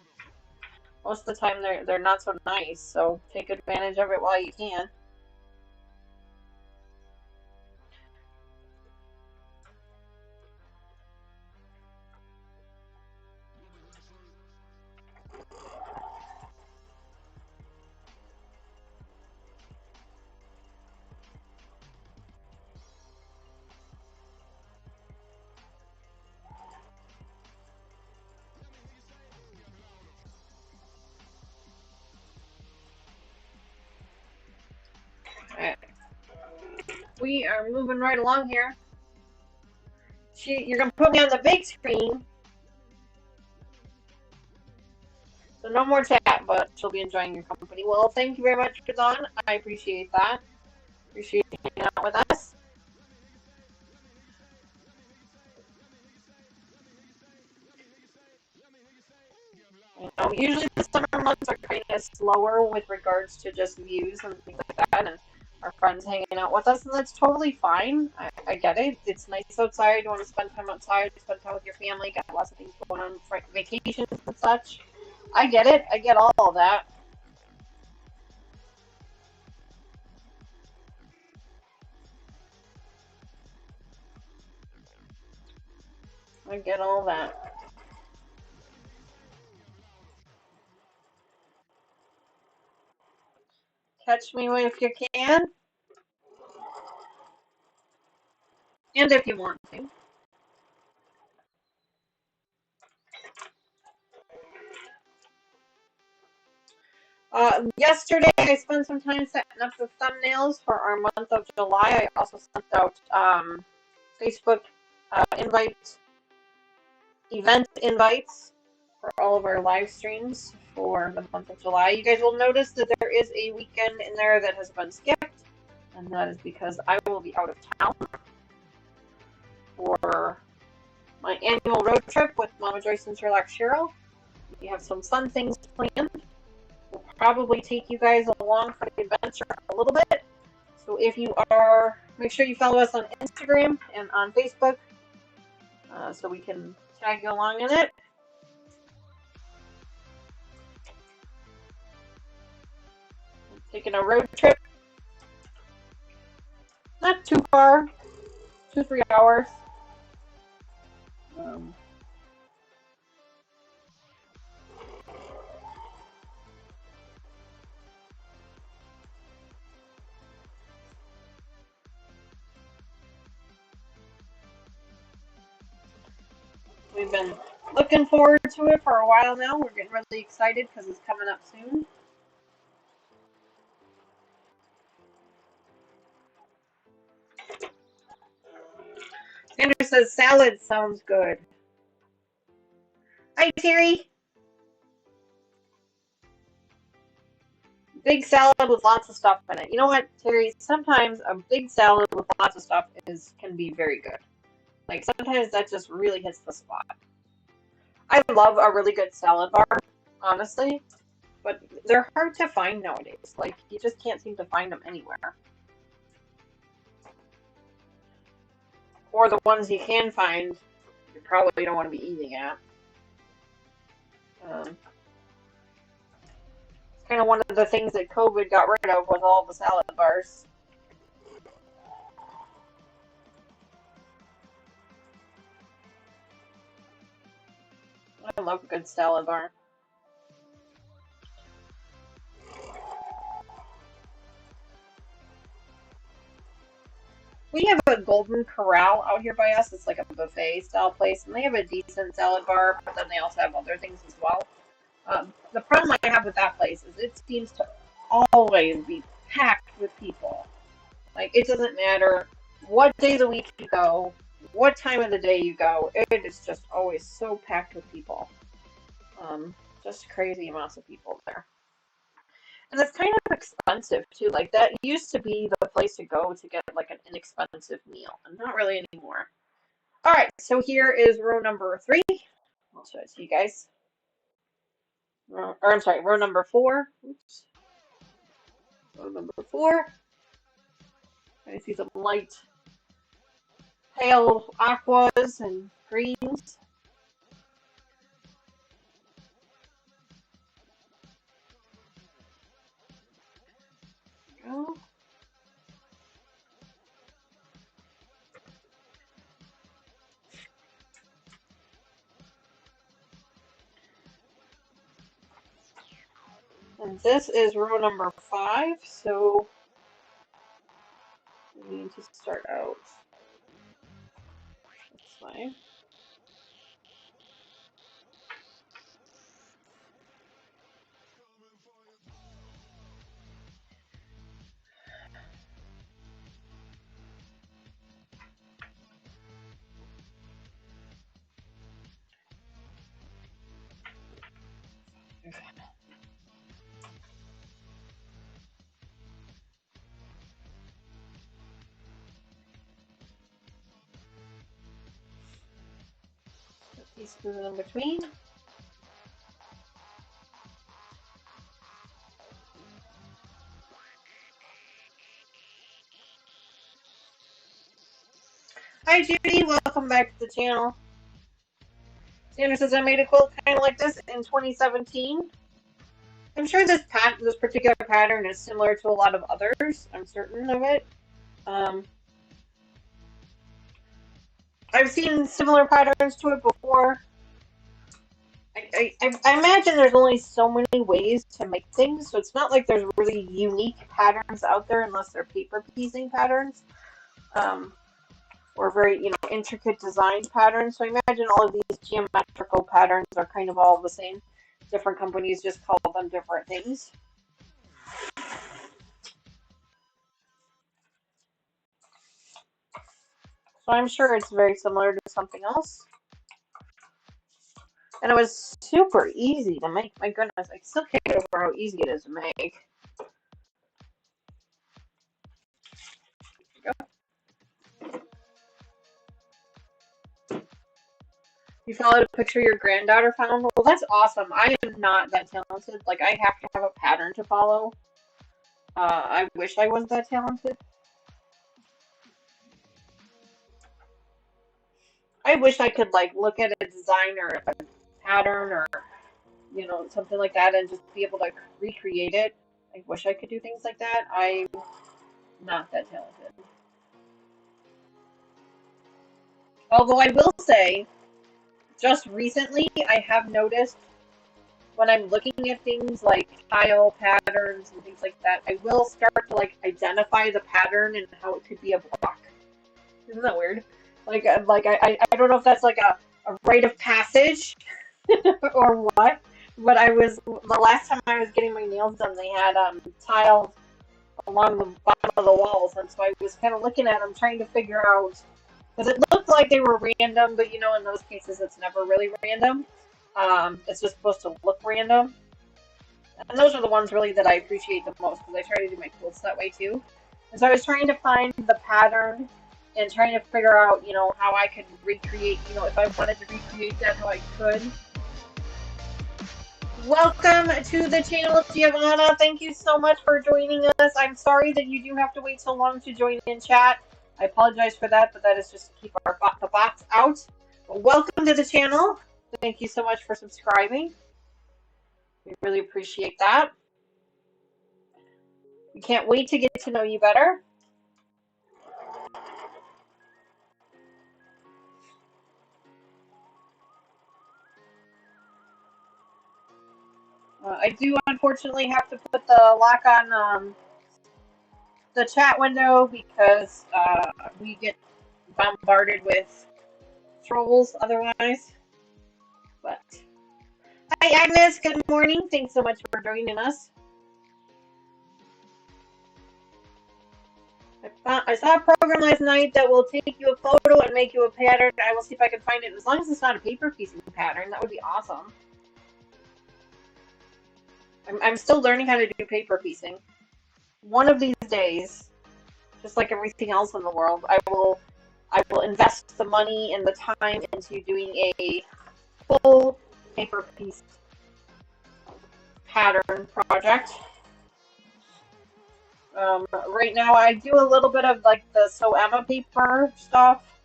Most of the time they're not so nice, so take advantage of it while you can. Alright. We are moving right along here. You're gonna put me on the big screen. So no more chat, but she'll be enjoying your company. Well, thank you very much, Dawn. I appreciate that. Appreciate you hanging out with us. Usually the summer months are kind of slower with regards to just views and things like that, and our friends hanging out with us, and that's totally fine. I get it. It's nice outside. You want to spend time outside, spend time with your family, got lots of things going on, vacations and such. I get it. I get all of that. I get all that. Catch me if you can, and if you want to. Yesterday, I spent some time setting up the thumbnails for our month of July. I also sent out Facebook event invites for all of our live streams for the month of July. You guys will notice that there is a weekend in there that has been skipped, and that is because I will be out of town for my annual road trip with Mama Joyce and Sherlock Cheryl. We have some fun things planned. We'll probably take you guys along for the adventure a little bit. So if you are, make sure you follow us on Instagram and on Facebook so we can tag you along in it. Taking a road trip. Not too far, 2-3 hours. We've been looking forward to it for a while now. We're getting really excited because it's coming up soon. Andrew says salad sounds good. Hi, Terry. Big salad with lots of stuff in it. You know what, Terry? Sometimes a big salad with lots of stuff can be very good. Like sometimes that just really hits the spot. I love a really good salad bar, honestly, but they're hard to find nowadays. Like you just can't seem to find them anywhere. Or the ones you can find, you probably don't want to be eating at. It's kind of one of the things that COVID got rid of was all the salad bars. I love a good salad bar. We have a Golden Corral out here by us. It's like a buffet style place, and they have a decent salad bar, but then they also have other things as well. The problem I have with that place is it seems to always be packed with people. Like, it doesn't matter what day of the week you go, what time of the day you go, it is just always so packed with people. Just crazy amounts of people there. And it's kind of expensive too. Like that used to be the place to go to get like an inexpensive meal, and not really anymore. All right, so here is row number 3. I'll show it to you guys. Or I'm sorry, row number 4. Oops. Row number 4. I see some light pale aquas and greens. Go. And this is row number 5, so we need to start out this way. Pieces in between. Hi Judy, welcome back to the channel. Sandra says I made a quilt kind of like this in 2017. I'm sure this particular pattern is similar to a lot of others. I'm certain of it. I've seen similar patterns to it before. I imagine there's only so many ways to make things, so it's not like there's really unique patterns out there unless they're paper piecing patterns. Or very, intricate designed patterns. So I imagine all of these geometrical patterns are kind of all the same. Different companies just call them different things. So I'm sure it's very similar to something else. And it was super easy to make. My goodness, I still can't get over how easy it is to make. You followed a picture your granddaughter found? Well, that's awesome. I am not that talented. Like, I have to have a pattern to follow. I wish I was that talented. I wish I could, like, look at a design or a pattern or, something like that and just be able to recreate it. I wish I could do things like that. I'm not that talented. Although I will say, just recently, I have noticed when I'm looking at things like tile patterns and things like that, I will start to like identify the pattern and how it could be a block. Isn't that weird? I don't know if that's like a rite of passage or what. But the last time I was getting my nails done, they had tiles along the bottom of the walls, and so I was kind of looking at them, trying to figure out Because it looked like they were random, but you know, in those cases, it's never really random. It's just supposed to look random. And those are the ones really that I appreciate the most because I try to do my quilts that way too. And so I was trying to find the pattern and trying to figure out, you know, how I could recreate, you know, if I wanted to recreate that, how I could. Welcome to the channel, Giovanna. Thank you so much for joining us. I'm sorry that you do have to wait so long to join in chat. I apologize for that, but that is just to keep the bots out. But welcome to the channel. Thank you so much for subscribing. We really appreciate that. We can't wait to get to know you better. I do unfortunately have to put the lock on the chat window because we get bombarded with trolls otherwise. But hi Agnes, good morning. Thanks so much for joining us. I saw a program last night that will take you a photo and make you a pattern. I will see if I can find it. As long as it's not a paper piecing pattern, that would be awesome. I'm still learning how to do paper piecing. One of these days, just like everything else in the world, I will invest the money and the time into doing a full paper piece pattern project. Right now I do a little bit of like the Sew Emma paper stuff.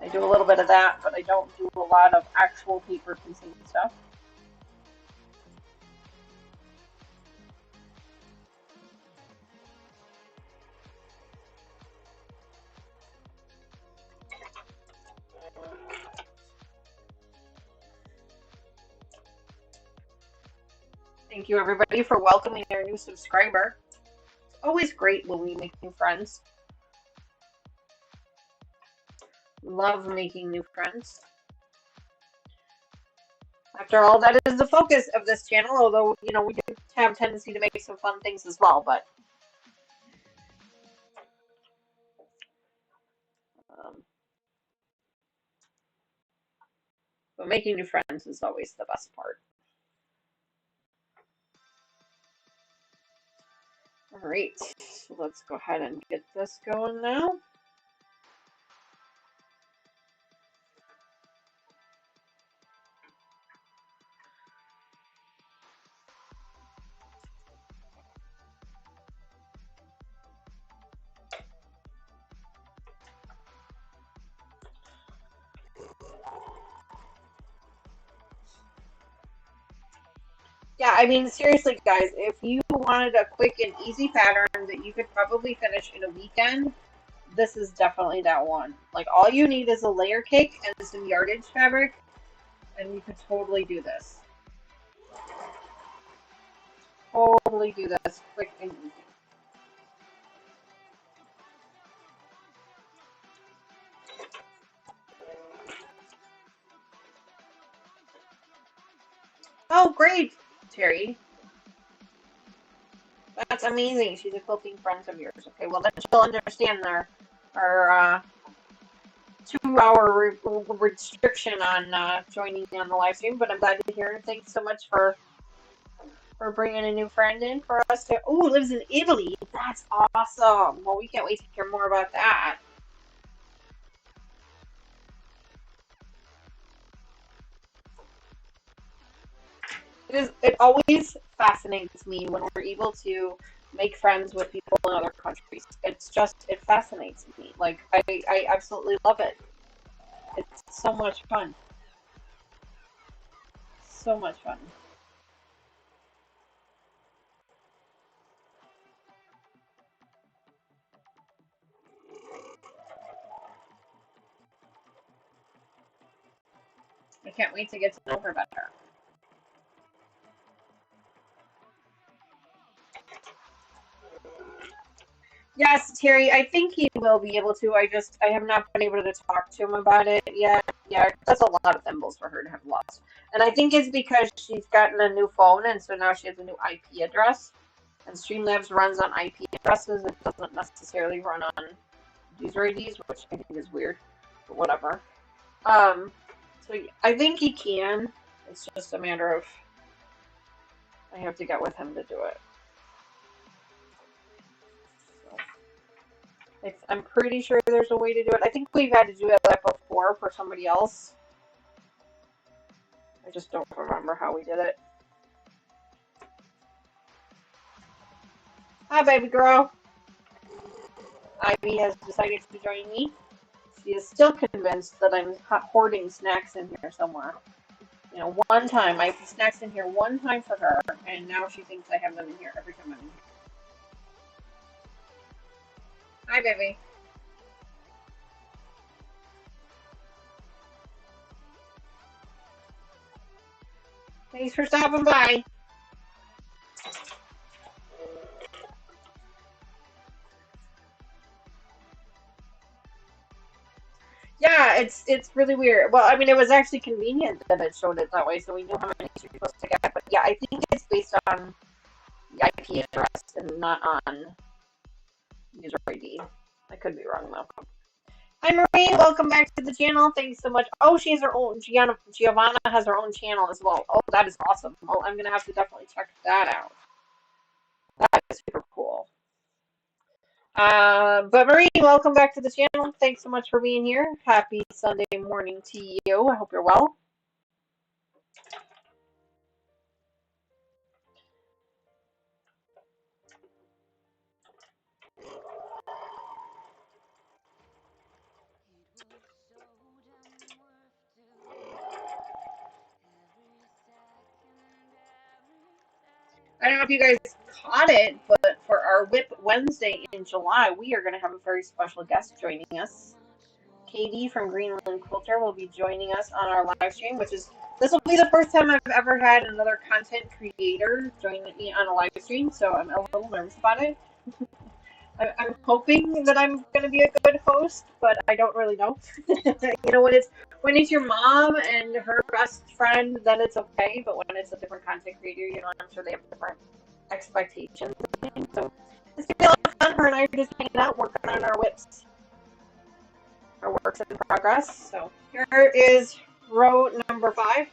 I do a little bit of that, but I don't do a lot of actual paper piecing stuff. Thank you everybody for welcoming our new subscriber. It's always great when we make new friends. Love making new friends. After all, that is the focus of this channel, although, you know, we do have a tendency to make some fun things as well, but making new friends is always the best part. All right, so let's go ahead and get this going now. Yeah, I mean, seriously, guys, if you wanted a quick and easy pattern that you could probably finish in a weekend, this is definitely that one. Like, all you need is a layer cake and some yardage fabric, and you could totally do this. Totally do this quick and easy. Oh, great, Terry. That's amazing. She's a quilting friend of yours. Okay, well, then she'll understand our 2 hour restriction on joining on the live stream, but I'm glad to hear it. Thanks so much for bringing a new friend in for us to. Oh, lives in Italy. That's awesome. Well, we can't wait to hear more about that. It always fascinates me when we're able to make friends with people in other countries. It fascinates me. Like, I absolutely love it. It's so much fun. So much fun. I can't wait to get to know her better. Yes, Terry, I think he will be able to. I have not been able to talk to him about it yet. Yeah, that's a lot of thimbles for her to have lost. And I think it's because she's gotten a new phone, and so now she has a new IP address. And Streamlabs runs on IP addresses. It doesn't necessarily run on user IDs, which I think is weird. but whatever. So I think he can. It's just a matter of I have to get with him to do it. So I'm pretty sure there's a way to do it. I think we've had to do it before for somebody else. I just don't remember how we did it. Hi, baby girl. Ivy has decided to join me. She is still convinced that I'm hoarding snacks in here somewhere. You know, one time I put snacks in here one time for her, and now she thinks I have them in here every time I'm in here. Hi, baby. Thanks for stopping by. Yeah, it's really weird. Well, I mean, it was actually convenient that it showed it that way, so we knew how many we were supposed to get. But yeah, I think it's based on the IP address and not on user ID. I could be wrong though. Hi, Marie. Welcome back to the channel. Thanks so much. Oh, she has her own. Giovanna has her own channel as well. Oh, that is awesome. Well, I'm gonna have to definitely check that out. That is super cool. But Marie, welcome back to the channel. Thanks so much for being here. Happy Sunday morning to you. I hope you're well. I don't know if you guys caught it, but for our WIP Wednesday in July, we are going to have a very special guest joining us. Katie from Greenland Quilter will be joining us on our live stream, this will be the first time I've ever had another content creator join me on a live stream, so I'm a little nervous about it. I'm hoping that I'm going to be a good host, but I don't really know. You know, when it's your mom and her best friend, then it's okay. But when it's a different content creator, you know, I'm sure they have different expectations. So it's gonna be a lot of fun. Her and I are just hanging out, working on our whips, our works in progress. So here is row number 5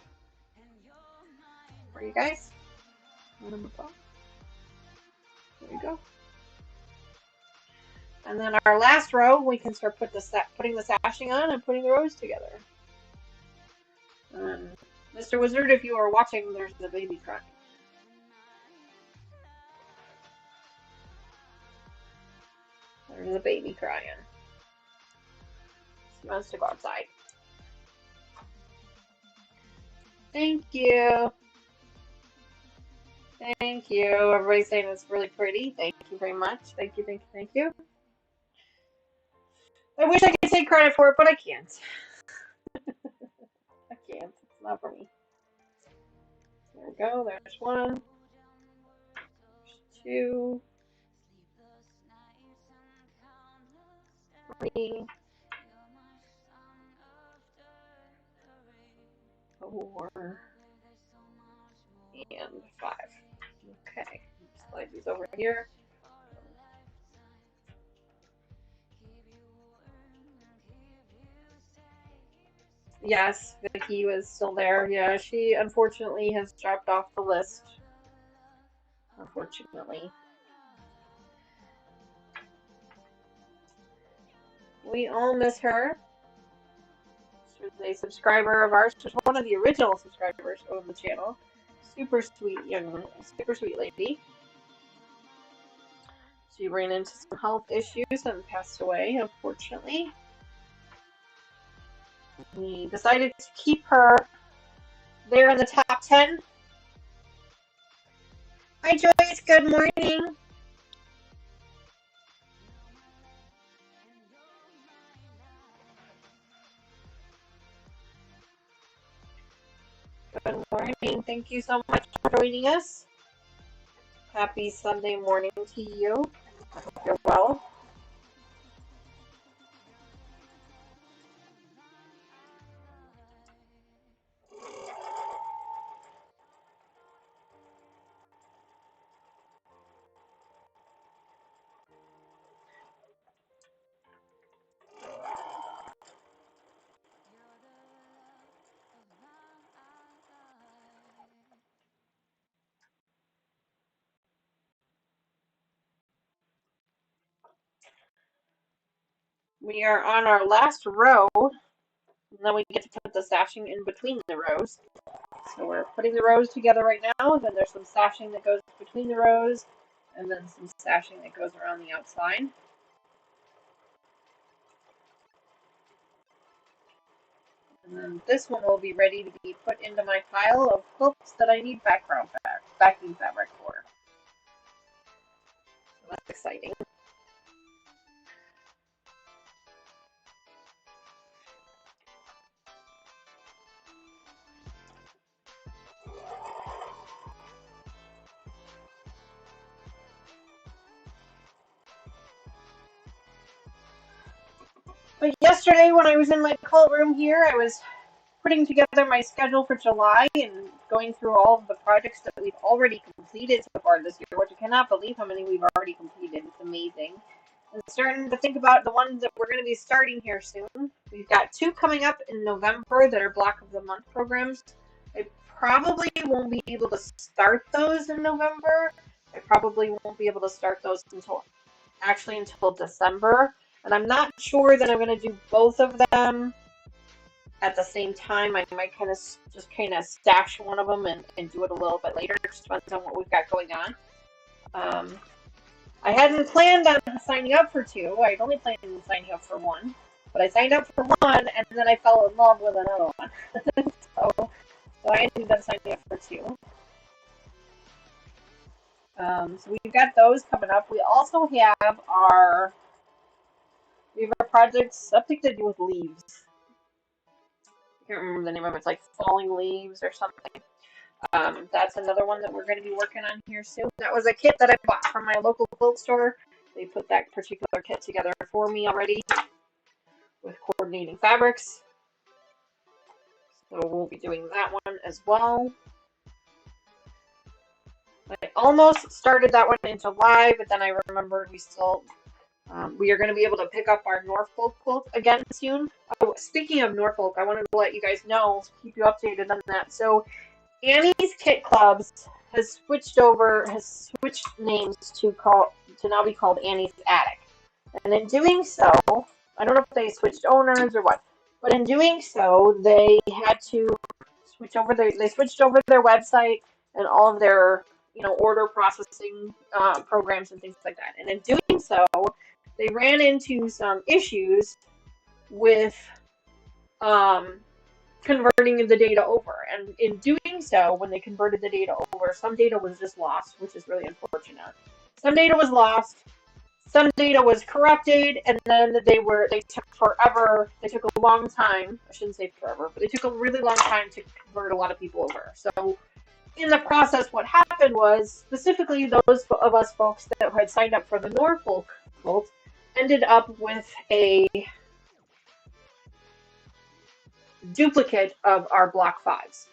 for you guys. Row number 5. There you go. And then our last row, we can start putting the sashing on and putting the rows together. Mr. Wizard, if you are watching, there's the baby crying. There's a baby crying. He wants to go outside. Thank you. Thank you. Everybody's saying it's really pretty. Thank you very much. Thank you, thank you, thank you. I wish I could take credit for it, but I can't. I can't. It's not for me. There we go. There's 1. There's 2. 3. 4. And 5. Okay. Slide these over here. Yes, Vicky was still there. Yeah, she unfortunately has dropped off the list. Unfortunately. We all miss her. She was a subscriber of ours. She was one of the original subscribers of the channel. Super sweet lady. She ran into some health issues and passed away, unfortunately. We decided to keep her there in the top 10. Hi, Joyce. Good morning. Good morning. Thank you so much for joining us. Happy Sunday morning to you. I hope you're well. We are on our last row, and then we get to put the sashing in between the rows. So we're putting the rows together right now, then there's some sashing that goes between the rows, and then some sashing that goes around the outside. And then this one will be ready to be put into my pile of quilts that I need backing fabric for. So that's exciting. But yesterday when I was in my quilt room here, I was putting together my schedule for July and going through all of the projects that we've already completed so far this year, which I cannot believe how many we've already completed. It's amazing. And starting to think about the ones that we're going to be starting here soon. We've got 2 coming up in November that are Block of the Month programs. I probably won't be able to start those in November. I probably won't be able to start those until December. And I'm not sure that I'm going to do both of them at the same time. I might just stash one of them and do it a little bit later. It just depends on what we've got going on. I hadn't planned on signing up for 2. I'd only planned on signing up for 1. But I signed up for 1, and then I fell in love with another one. so I ended up signing up for 2. So we've got those coming up. We also have our project, something to do with leaves. I can't remember the name of it. It's like falling leaves or something. That's another one that we're going to be working on here soon. That was a kit that I bought from my local quilt store. They put that particular kit together for me already with coordinating fabrics. So we'll be doing that one as well. I almost started that one in July, but then I remembered we are going to be able to pick up our Norfolk quilt again soon. Oh, speaking of Norfolk, I wanted to let you guys know, keep you updated on that. So Annie's Kit Clubs has switched names to now be called Annie's Attic. And in doing so, I don't know if they switched owners or what, but in doing so, they had to switched over their website and all of their order processing programs and things like that. And in doing so, they ran into some issues with converting the data over. And in doing so, when they converted the data over, some data was just lost, which is really unfortunate. Some data was lost, some data was corrupted, and then they took forever. They took a long time. I shouldn't say forever, but they took a really long time to convert a lot of people over. So in the process, what happened was, specifically those of us folks that had signed up for the Norfolk quilt ended up with a duplicate of our block 5s.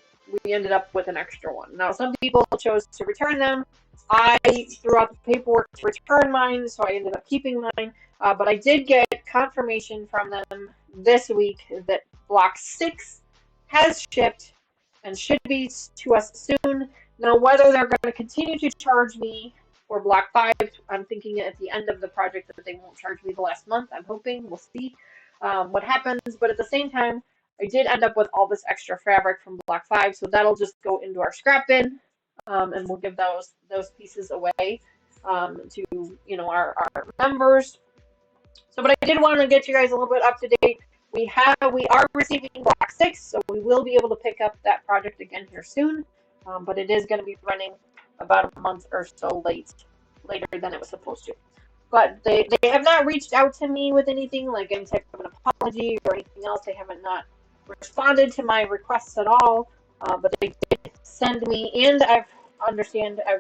We ended up with an extra one. Now, some people chose to return them. I threw out the paperwork to return mine, so I ended up keeping mine. But I did get confirmation from them this week that block 6 has shipped and should be to us soon. Now, whether they're going to continue to charge me for block 5, I'm thinking at the end of the project that they won't charge me the last month. I'm hoping. We'll see what happens. But at the same time, I did end up with all this extra fabric from block 5, so that'll just go into our scrap bin, and we'll give those pieces away to our members. So, but I did want to get you guys a little bit up to date. We are receiving block 6, so we will be able to pick up that project again here soon. But it is going to be running about a month or so later than it was supposed to. But they have not reached out to me with anything like any type of an apology or anything else. They haven't not responded to my requests at all. But they did send me, and I've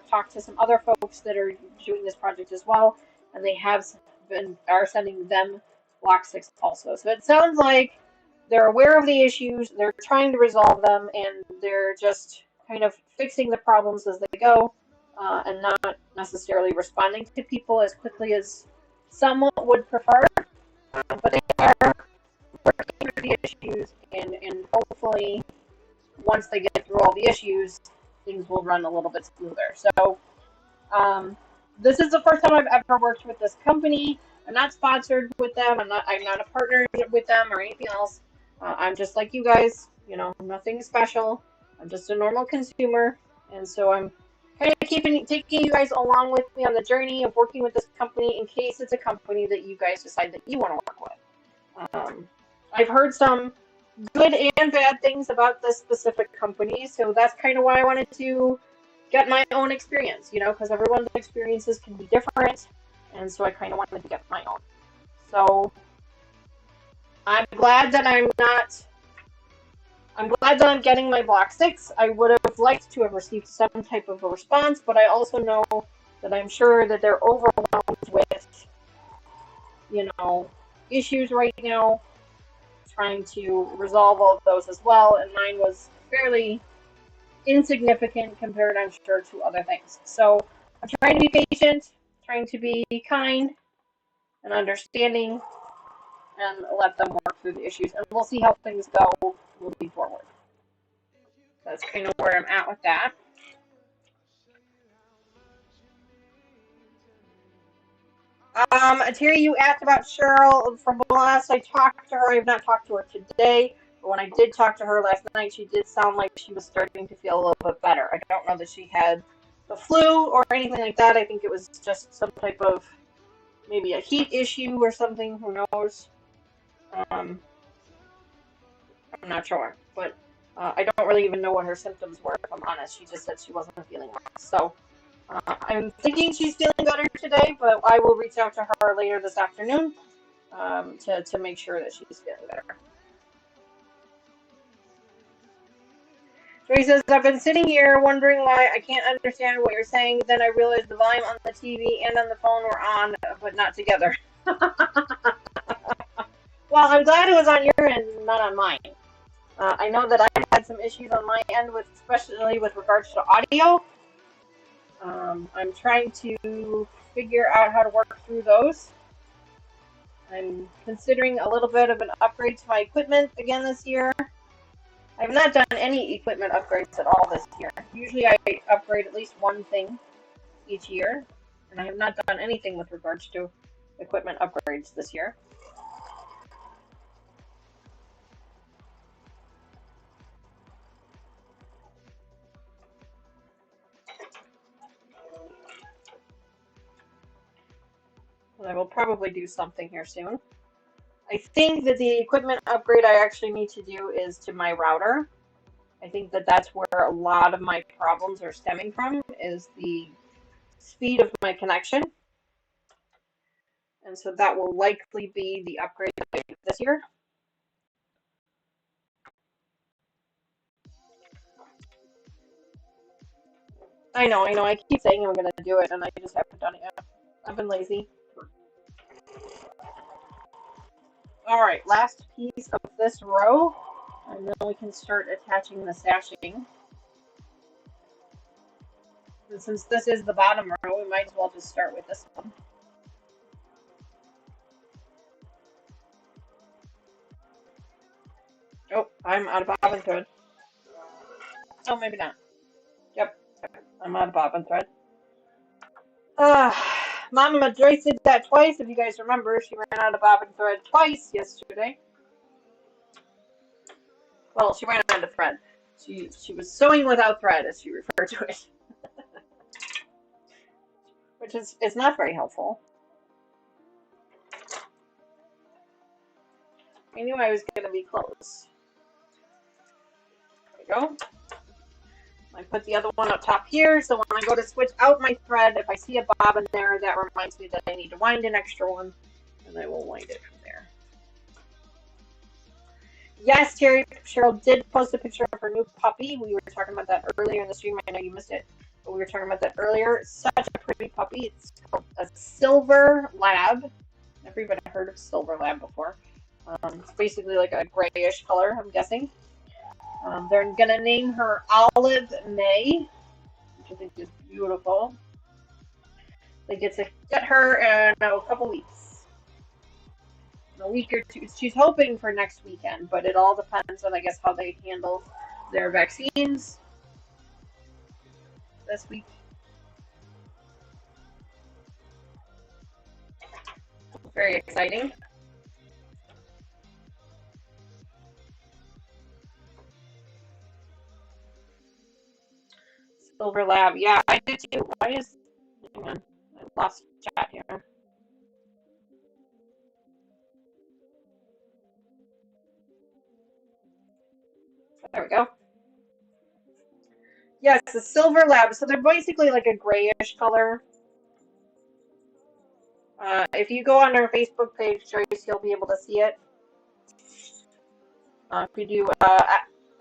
talked to some other folks that are doing this project as well, and they are sending them block 6 also. So it sounds like they're aware of the issues, they're trying to resolve them, and they're just kind of fixing the problems as they go, and not necessarily responding to people as quickly as some would prefer. But they are working through the issues, and hopefully once they get through all the issues, things will run a little bit smoother. So this is the first time I've ever worked with this company. I'm not sponsored with them. I'm not a partner with them or anything else. I'm just like you guys, you know, nothing special. I'm just a normal consumer, and so I'm kind of taking you guys along with me on the journey of working with this company in case it's a company that you guys decide that you want to work with. I've heard some good and bad things about this specific company, so that's kind of why I wanted to get my own experience, you know, because everyone's experiences can be different, and so I kind of wanted to get my own. So I'm glad that I'm glad that I'm getting my Block 6. I would have liked to have received some type of a response, but I also know that I'm sure that they're overwhelmed with, you know, issues right now, trying to resolve all of those as well, and mine was fairly insignificant compared, I'm sure, to other things. So I'm trying to be patient, trying to be kind and understanding, and let them work through the issues, and we'll see how things go moving forward. That's kind of where I'm at with that. Terry, you asked about Cheryl. From the last I talked to her, I have not talked to her today, but when I did talk to her last night, she did sound like she was starting to feel a little bit better. I don't know that she had the flu or anything like that. I think it was just some type of maybe a heat issue or something. Who knows? Um, I'm not sure, but I don't really even know what her symptoms were. If I'm honest, she just said she wasn't feeling well. So I'm thinking she's feeling better today, but I will reach out to her later this afternoon to make sure that she's feeling better. So he says, I've been sitting here wondering why I can't understand what you're saying. Then I realized the volume on the TV and on the phone were on, but not together. Well, I'm glad it was on your end, not on mine. I know that I had some issues on my end, especially with regards to audio. I'm trying to figure out how to work through those. I'm considering a little bit of an upgrade to my equipment again this year. I've not done any equipment upgrades at all this year. Usually I upgrade at least one thing each year, and I have not done anything with regards to equipment upgrades this year. But I will probably do something here soon. I think that the equipment upgrade I actually need to do is to my router. I think that that's where a lot of my problems are stemming from, is the speed of my connection. And so that will likely be the upgrade this year. I know. I keep saying I'm going to do it, and I just haven't done it yet. I've been lazy. All right, last piece of this row, and then we can start attaching the sashing. And since this is the bottom row, we might as well just start with this one. Oh, I'm out of bobbin thread. Oh, maybe not. Yep, I'm out of bobbin thread. Uh, Mama Joyce did that twice. If you guys remember, she ran out of bobbin thread twice yesterday. Well, she ran out of thread. She was sewing without thread, as she referred to it, which is not very helpful. I knew I was going to be close. There we go. I put the other one up top here, so when I go to switch out my thread, if I see a bobbin there, that reminds me that I need to wind an extra one, and I will wind it from there. Yes, Terry, Cheryl did post a picture of her new puppy. We were talking about that earlier in the stream. I know you missed it, but we were talking about that earlier. Such a pretty puppy. It's called a silver lab. Never even heard of silver lab before. It's basically like a grayish color, I'm guessing. They're gonna name her Olive May, which I think is beautiful. They get to get her in a couple weeks. In a week or two. She's hoping for next weekend, but it all depends on, I guess, how they handle their vaccines this week. Very exciting. Silver Lab. Yeah, I do too. Why is... Hang on. I lost chat here. There we go. Yes, the Silver Lab. So they're basically like a grayish color. If you go on our Facebook page, Joyce, you'll be able to see it. If you do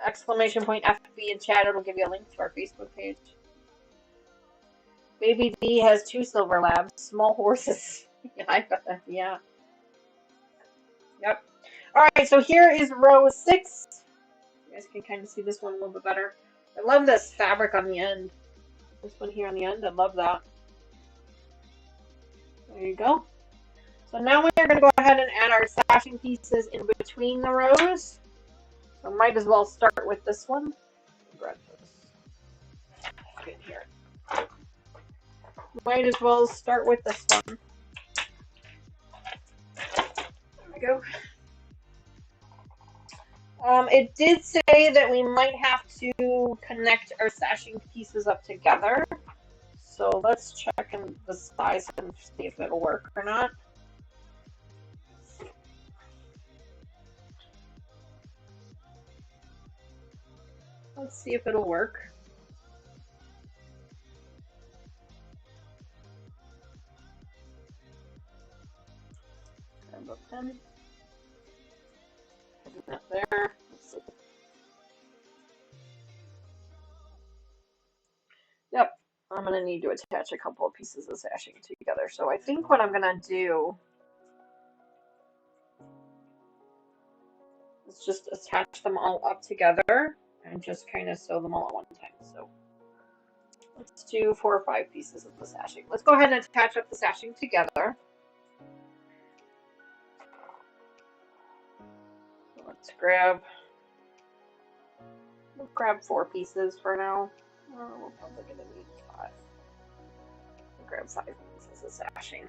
exclamation point FB in chat, it'll give you a link to our Facebook page. Baby D has 2 Silver Labs, small horses. Yeah, I got that. Yeah. Yep. All right, so here is row 6. You guys can kind of see this one a little bit better. I love this fabric on the end. This one here on the end, I love that. There you go. So now we're going to go ahead and add our sashing pieces in between the rows. So might as well start with this one. Grab this. Get here. Might as well start with this one. There we go. It did say that we might have to connect our sashing pieces up together. So let's check in the size and see if it'll work or not. Let's see if it'll work. Grab a pen. Put that there. Let's see. Yep, I'm going to need to attach a couple of pieces of sashing together. So I think what I'm going to do is just attach them all up together and just kind of sew them all at one time. So let's do 4 or 5 pieces of the sashing. Let's go ahead and attach up the sashing together. Let's grab, we'll grab 4 pieces for now. We're probably going to need 5. We'll grab 5 pieces of sashing.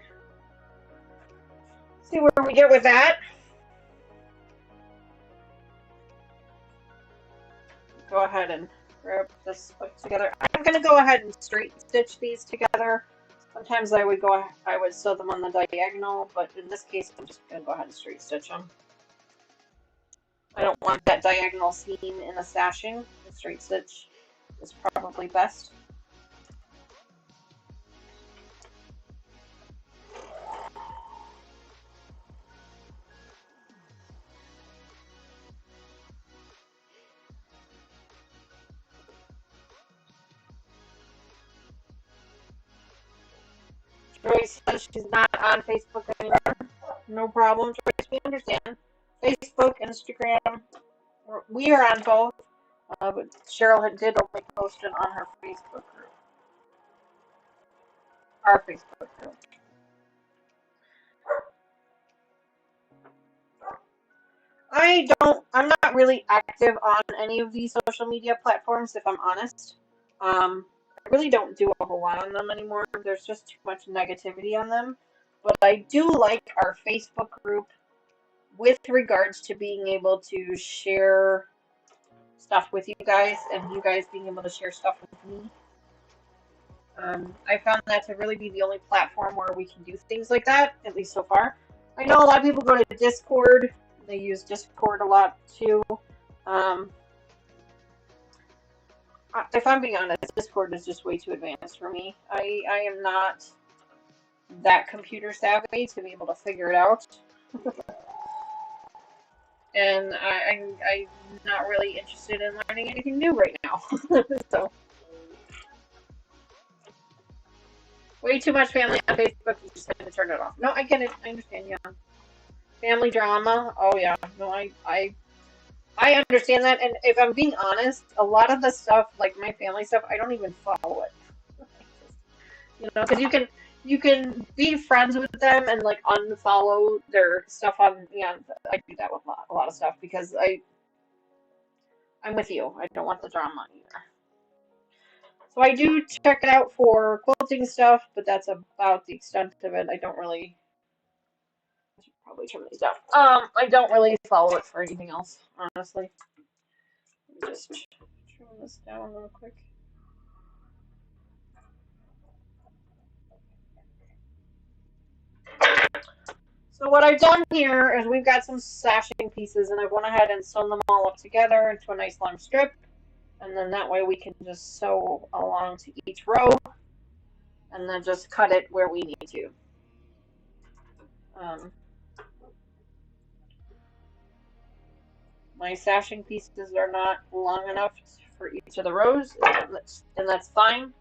See where we get with that. Go ahead and grab this together. I'm going to go ahead and straight stitch these together. Sometimes I would sew them on the diagonal, but in this case, I'm just going to go ahead and straight stitch them. I don't want that diagonal seam in the sashing. The straight stitch is probably best. Joyce says she's not on Facebook anymore. No problem, Joyce. We understand. Facebook, Instagram, we are on both. But Cheryl did only post it on her Facebook group. Our Facebook group. I'm not really active on any of these social media platforms, if I'm honest. I really don't do a whole lot on them anymore. There's just too much negativity on them. But I do like our Facebook group with regards to being able to share stuff with you guys and you guys being able to share stuff with me. I found that to really be the only platform where we can do things like that, at least so far. I know a lot of people go to Discord. They use Discord a lot too. If I'm being honest, Discord is just way too advanced for me. I am not that computer savvy to be able to figure it out. And I'm not really interested in learning anything new right now. So, way too much family on Facebook. You just have to turn it off. No, I get it. I understand. Yeah. Family drama. Oh yeah. No, I understand that. And if I'm being honest, a lot of the stuff, like my family stuff, I don't even follow it. You know, because you can be friends with them and like unfollow their stuff on. Yeah, I do that with a lot of stuff because I'm with you. I don't want the drama either. So I do check it out for quilting stuff, but that's about the extent of it. I don't really Probably turn these down. I don't really follow it for anything else, honestly. Let me just trim this down real quick. So what I've done here is we've got some sashing pieces, and I've went ahead and sewn them all up together into a nice long strip, and then that way we can just sew along to each row, and then just cut it where we need to. My sashing pieces are not long enough for each of the rows, and that's fine.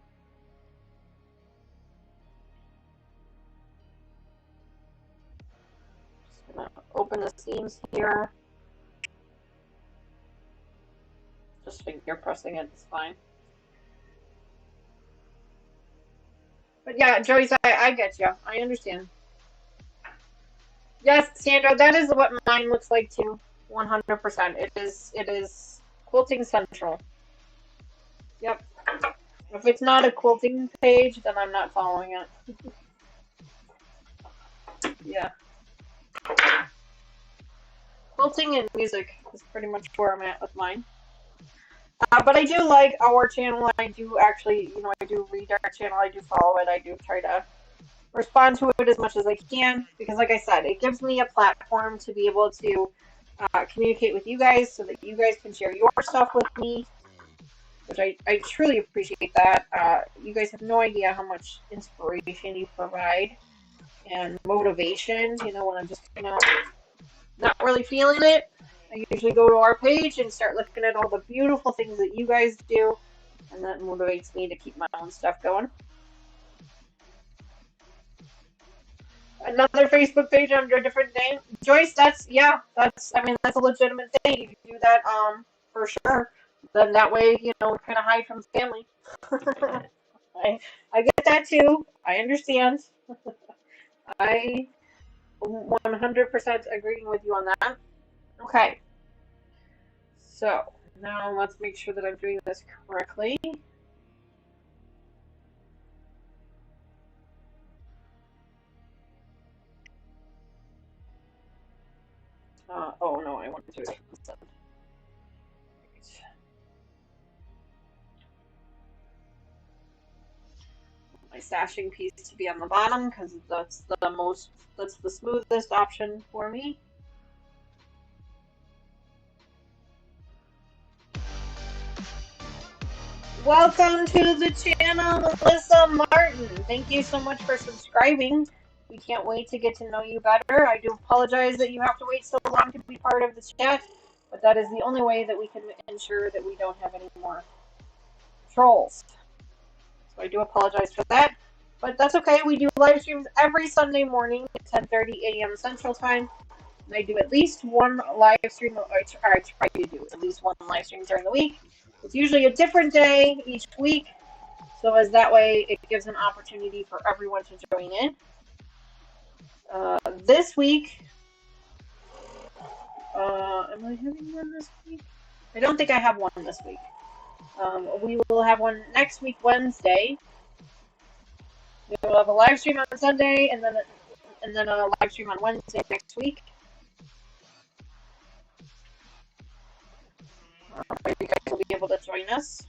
Just gonna open the seams here. Just finger pressing it is fine. But yeah, Joyce, I get you. I understand. Yes, Sandra, that is what mine looks like too. 100%. It is quilting central. Yep. If it's not a quilting page, then I'm not following it. Yeah. Quilting and music is pretty much where I'm at with mine. But I do like our channel. I do actually, I do read our channel. I do follow it. I do try to respond to it as much as I can because, like I said, it gives me a platform to be able to communicate with you guys so that you guys can share your stuff with me, which I truly appreciate that. You guys have no idea how much inspiration you provide and motivation, when I'm just, not really feeling it. I usually go to our page and start looking at all the beautiful things that you guys do, and that motivates me to keep my own stuff going. Another Facebook page under a different name. Joyce, that's that's a legitimate thing. You can do that, for sure. Then that way, kind of hide from family. I get that too. I understand. I 100% agreeing with you on that. Okay. So now let's make sure that I'm doing this correctly. Oh no, I want to do it instead. My sashing piece to be on the bottom because that's the smoothest option for me. Welcome to the channel, Melissa Martin. Thank you so much for subscribing. We can't wait to get to know you better. I do apologize that you have to wait so long to be part of the chat, but that is the only way that we can ensure that we don't have any more trolls. So I do apologize for that, but that's okay. We do live streams every Sunday morning at 10:30 a.m. Central Time. And I do at least one live stream, or I try to do at least one live stream during the week. It's usually a different day each week, so as that way it gives an opportunity for everyone to join in. This week, am I having one this week? I don't think I have one this week. We will have one next week, Wednesday. We will have a live stream on Sunday, and then a live stream on Wednesday next week. You guys will be able to join us.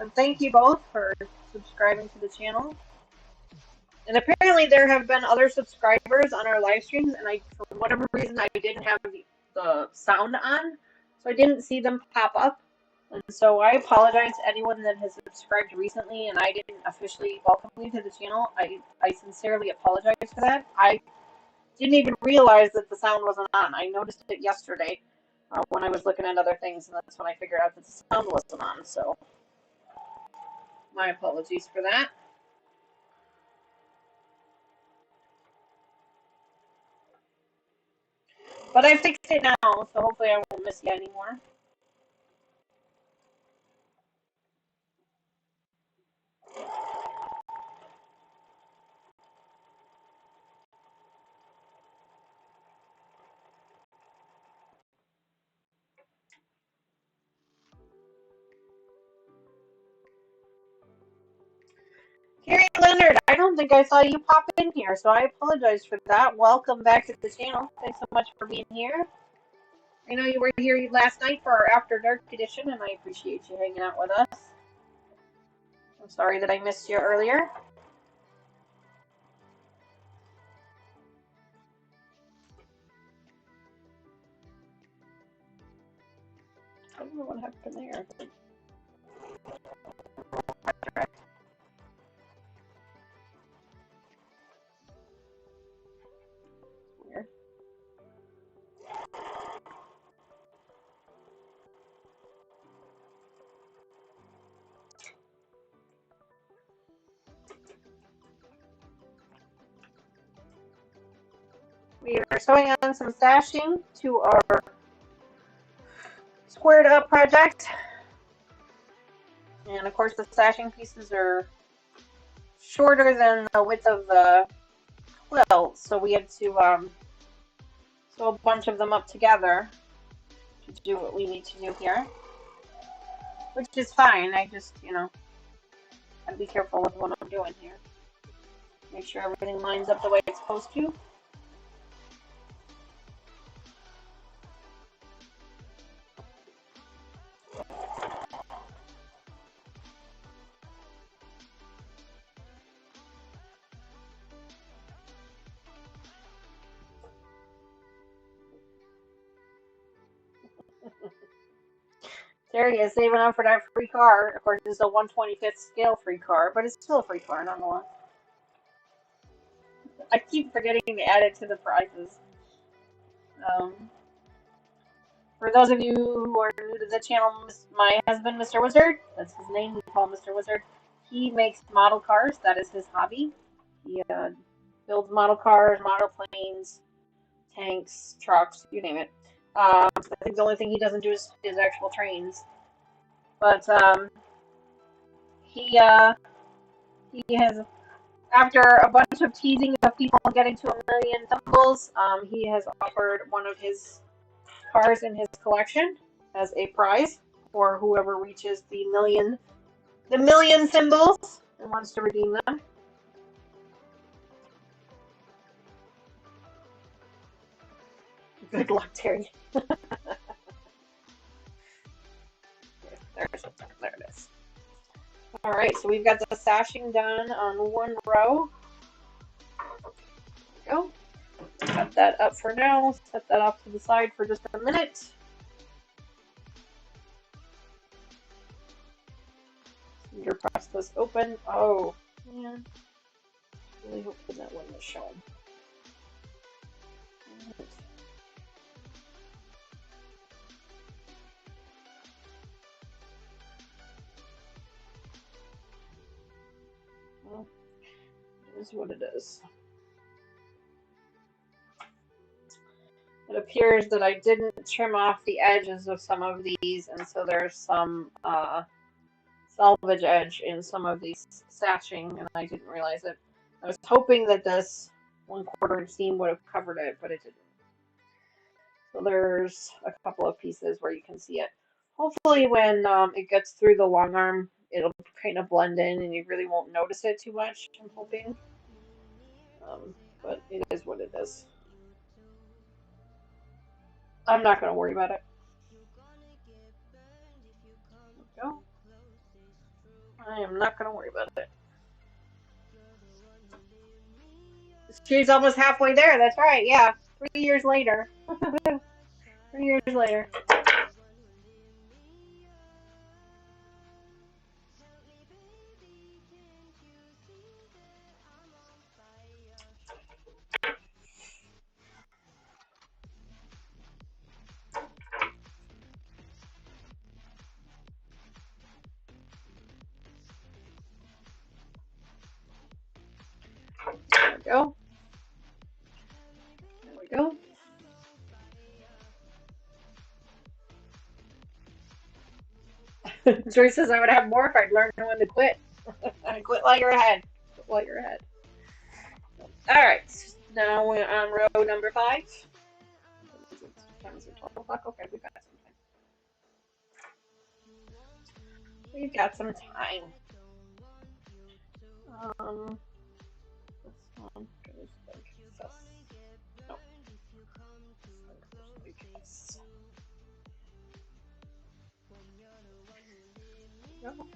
And thank you both for subscribing to the channel. And apparently there have been other subscribers on our live streams, and for whatever reason, I didn't have the sound on, so I didn't see them pop up. And so I apologize to anyone that has subscribed recently and I didn't officially welcome you to the channel. I sincerely apologize for that. I didn't even realize that the sound wasn't on. I noticed it yesterday when I was looking at other things, and that's when I figured out that the sound wasn't on. So my apologies for that. But I fixed it now, so hopefully I won't miss you anymore. don't think I saw you pop in here, so I apologize for that. Welcome back to the channel. Thanks so much for being here. I know you were here last night for our After Dark edition, and I appreciate you hanging out with us. I'm sorry that I missed you earlier. I don't know what happened there. Weird. We are sewing on some stashing to our squared up project. And of course the stashing pieces are shorter than the width of the quilt, so we had to sew a bunch of them up together to do what we need to do here. Which is fine, I just, gotta be careful with what I'm doing here. Make sure everything lines up the way it's supposed to. There he is, saving up for that free car. Of course, this is a 1/25th scale free car, but it's still a free car, nonetheless. I keep forgetting to add it to the prizes. For those of you who are new to the channel, my husband, Mr. Wizard, that's his name, we call him Mr. Wizard, he makes model cars. That is his hobby. He builds model cars, model planes, tanks, trucks, you name it. I think the only thing he doesn't do is actual trains. But he has, after a bunch of teasing of people getting to 1,000,000 thimbles, he has offered one of his cars in his collection as a prize for whoever reaches the million thimbles and wants to redeem them. Good luck, Terry. There it is. All right, so we've got the sashing done on one row. There we go. Cut that up for now. Set that off to the side for just a minute. Finger press this open. Oh, man. Really hoping that one was shown. Right. Well, it is what it is. It appears that I didn't trim off the edges of some of these, and so there's some salvage edge in some of these sashing, and I didn't realize it. I was hoping that this 1/4 inch seam would have covered it, but it didn't. So there's a couple of pieces where you can see it. Hopefully when it gets through the long arm, it'll kind of blend in and you really won't notice it too much, I'm hoping. But it is what it is. I'm not going to worry about it. There we go. I am not going to worry about it. She's almost halfway there, that's right, yeah. 3 years later. 3 years later. There we go. There we go. Joyce says I would have more if I'd learned when to quit. Quit while you're ahead. Quit while you're ahead. Alright, now we're on row number 5. Is it 12 o'clock? Okay, we've got some time. We've got some time. goes like this. No. Goes like this. No.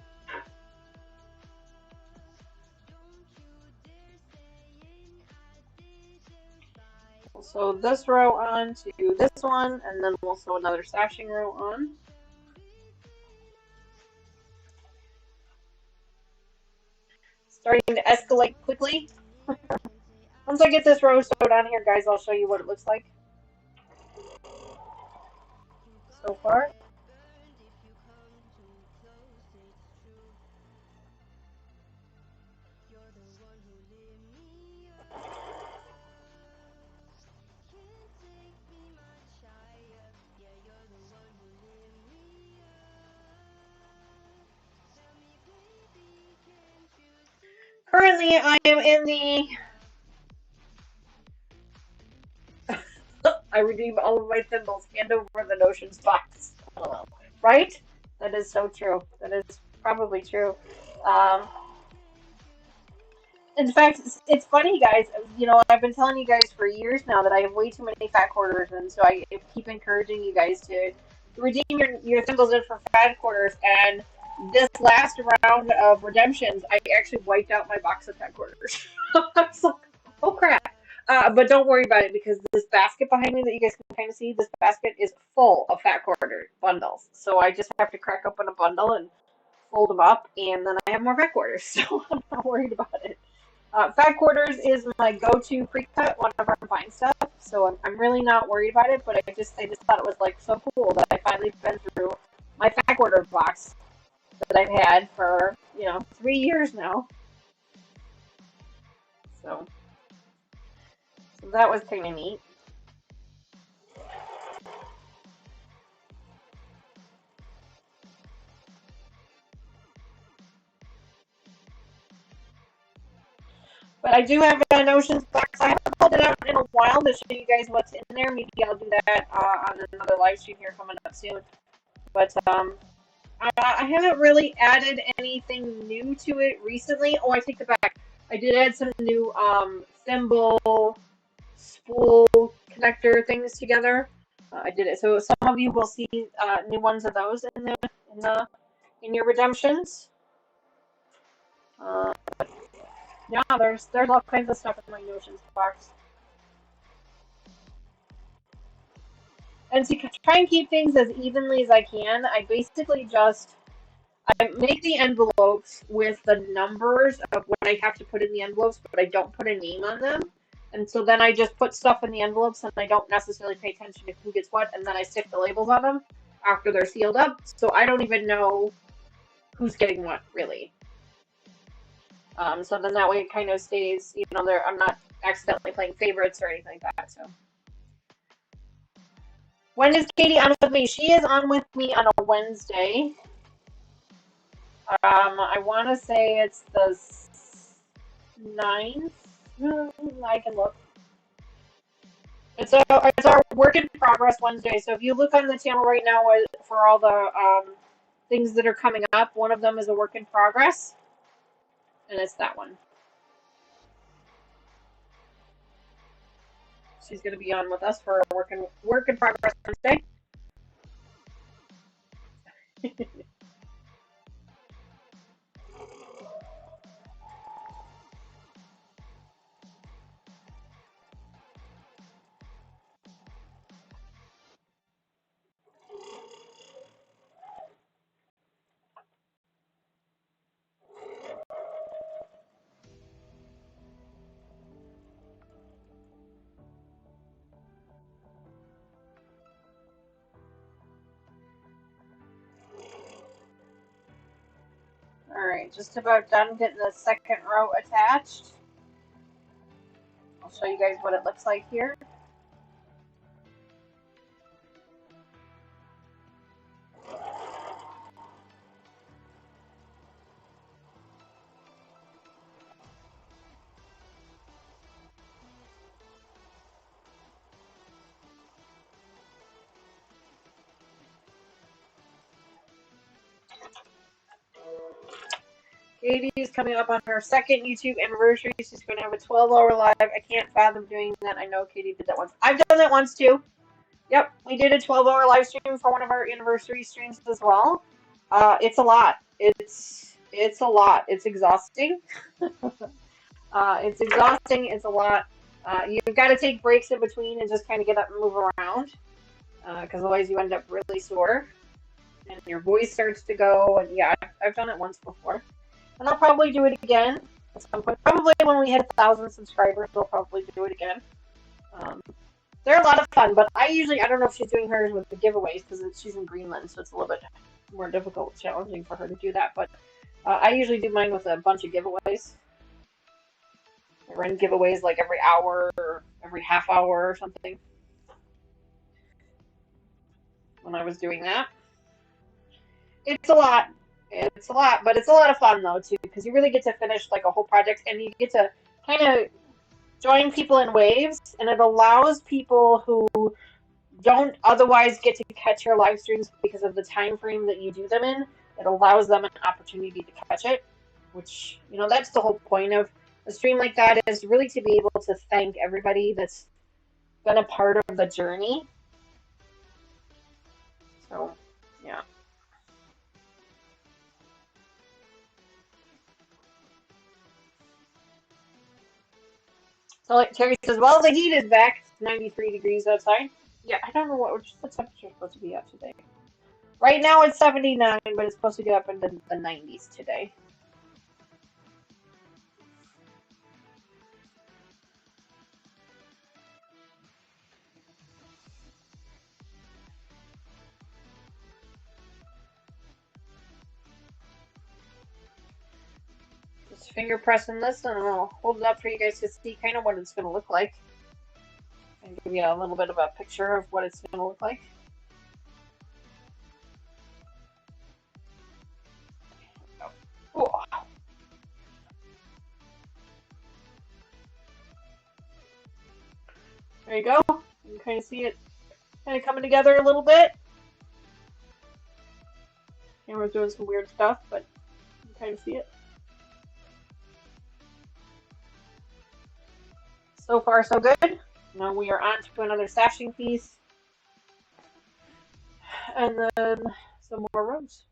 We'll sew this row on to this one, and then we'll sew another sashing row on. Starting to escalate quickly. Once I get this row sewed on here, guys, I'll show you what it looks like so far. Currently, I am in the... I redeem all of my thimbles, hand over the notions box. Right? That is so true. That is probably true. Um, in fact, it's funny, guys. You know, I've been telling you guys for years now that I have way too many fat quarters, and so I keep encouraging you guys to redeem your thimbles in for fat quarters. And this last round of redemptions, I actually wiped out my box of fat quarters. I was like, oh crap. But don't worry about it because this basket behind me that you guys can kind of see, this basket is full of fat quarter bundles. So I just have to crack open a bundle and fold them up, and then I have more fat quarters. So I'm not worried about it. Fat quarters is my go-to pre-cut whenever I'm buying stuff, so I'm really not worried about it. But I just thought it was like so cool that I finally been through my fat quarter box that I've had for 3 years now. So that was kind of neat. But I do have a Notions box. I haven't pulled it out in a while to show you guys what's in there. Maybe I'll do that on another live stream here coming up soon. But I haven't really added anything new to it recently. Oh, I take it back. I did add some new thimble spool connector things together. I did it, so some of you will see new ones of those in your redemptions. Uh, yeah, there's all kinds of stuff in my Notions box. And to try and keep things as evenly as I can, I basically just I make the envelopes with the numbers of what I have to put in the envelopes, but I don't put a name on them. And so then I just put stuff in the envelopes and I don't necessarily pay attention to who gets what, and then I stick the labels on them after they're sealed up. So I don't even know who's getting what, really. So then that way it kind of stays, I'm not accidentally playing favorites or anything like that. So when is Katie on with me? She is on with me on a Wednesday. I want to say it's the 9th. I can look. It's our work in progress Wednesday. So if you look on the channel right now for all the things that are coming up, one of them is a work in progress, and it's that one. She's going to be on with us for a work in progress Wednesday. Alright, just about done getting the second row attached. I'll show you guys what it looks like here. Katie is coming up on her second YouTube anniversary. She's going to have a 12-hour live. I can't fathom doing that. I know Katie did that once. I've done that once too. Yep, we did a 12-hour live stream for one of our anniversary streams as well. It's a lot. It's a lot. It's exhausting. It's exhausting. It's a lot. You've got to take breaks in between and just kind of get up and move around, because otherwise you end up really sore and your voice starts to go. And yeah, I've done it once before, and I'll probably do it again at some point. Probably when we hit 1,000 subscribers, we'll probably do it again. They're a lot of fun, but I don't know if she's doing hers with the giveaways because she's in Greenland, so it's a little bit more difficult, challenging for her to do that. But I usually do mine with a bunch of giveaways. I run giveaways like every hour or every half hour or something when I was doing that. It's a lot. It's a lot, but it's a lot of fun though too, because you really get to finish like a whole project and you get to kind of join people in waves, and it allows people who don't otherwise get to catch your live streams because of the time frame that you do them in. It allows them an opportunity to catch it, which, that's the whole point of a stream like that, is really to be able to thank everybody that's been a part of the journey. So, yeah. So like Terry says, well, the heat is back. It's 93 degrees outside. Yeah, I don't know what's the temperature supposed to be at today. Right now it's 79, but it's supposed to get up into the 90s today. Just finger pressing this, and I'll hold it up for you guys to see kind of what it's going to look like. And give you a little bit of a picture of what it's going to look like. Oh. There you go. You can kind of see it kind of coming together a little bit. Camera's doing some weird stuff, but you can kind of see it. So far, so good. Now we are on to another sashing piece. And then some more rows.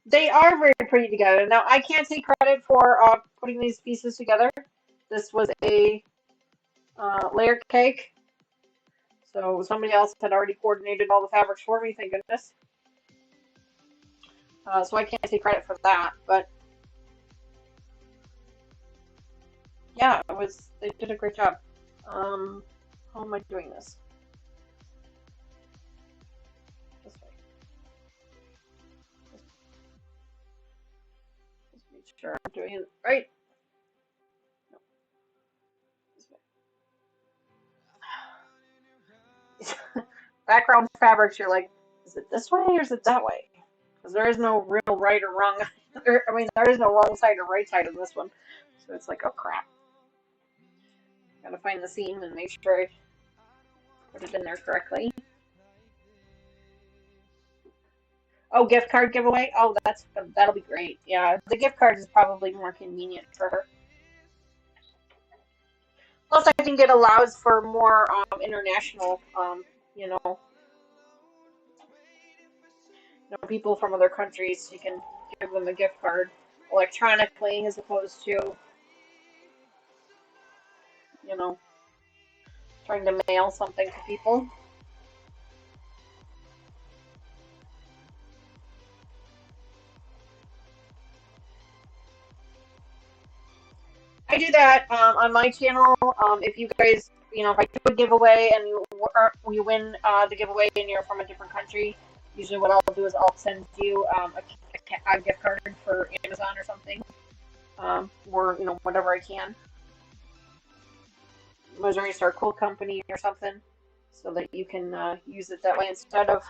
They are very pretty together. Now, I can't take credit for putting these pieces together. This was a layer cake. So somebody else had already coordinated all the fabrics for me, thank goodness. So I can't take credit for that, but yeah, they did a great job. How am I doing this? This way. Just make sure I'm doing it right. No. This way. Background fabrics, you're like, is it this way or is it that way? Because there is no real right or wrong. There is no wrong side or right side of this one. So it's like, oh crap. Gotta find the seam and make sure I put it in there correctly. Oh, gift card giveaway? Oh, that'll be great. Yeah, the gift card is probably more convenient for her. Plus, I think it allows for more international, people from other countries. You can give them a gift card electronically as opposed to, trying to mail something to people. I do that on my channel. If you guys, if I do a giveaway and you win the giveaway and you're from a different country, usually what I'll do is I'll send you a gift card for Amazon or something, or whatever I can. Missouri Star Quilt Company or something, so that you can use it that way instead of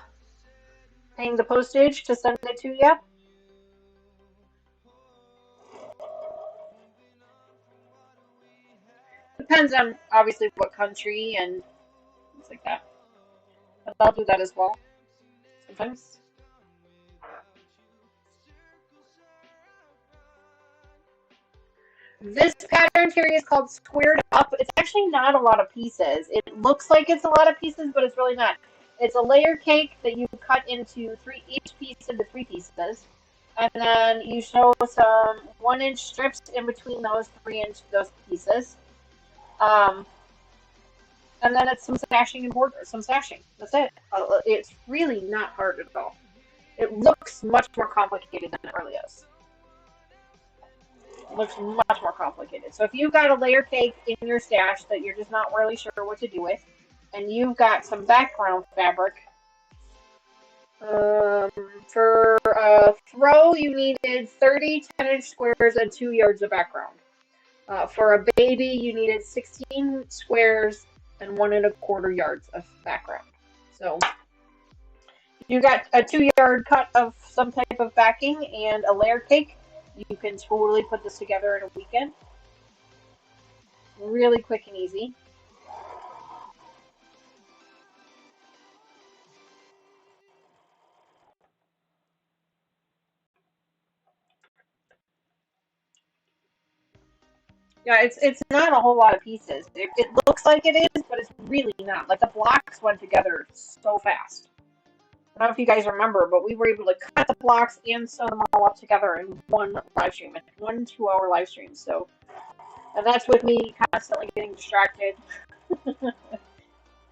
paying the postage to send it to you. Depends on obviously what country and things like that. But I'll do that as well sometimes. This pattern, Terry, is called Squared Up. It's actually not a lot of pieces. It looks like it's a lot of pieces, but it's really not. It's a layer cake that you cut into each piece into three pieces. And then you show some 1-inch strips in between those pieces. Um, and then it's some stashing and border, some stashing. That's it. It's really not hard at all. It looks much more complicated than it really is. It looks much more complicated. So if you've got a layer cake in your stash that you're just not really sure what to do with, and you've got some background fabric, for a throw you needed 30 10-inch squares and 2 yards of background. For a baby you needed 16 squares and 1 1/4 yards of background. So you got a 2-yard cut of some type of backing and a layer cake. You can totally put this together in a weekend. Really quick and easy. Yeah, it's not a whole lot of pieces. It looks like it is, but it's really not. Like the blocks went together so fast. I don't know if you guys remember, but we were able to cut the blocks and sew them all up together in one live stream, 1 2-hour live stream. So, and that's with me constantly getting distracted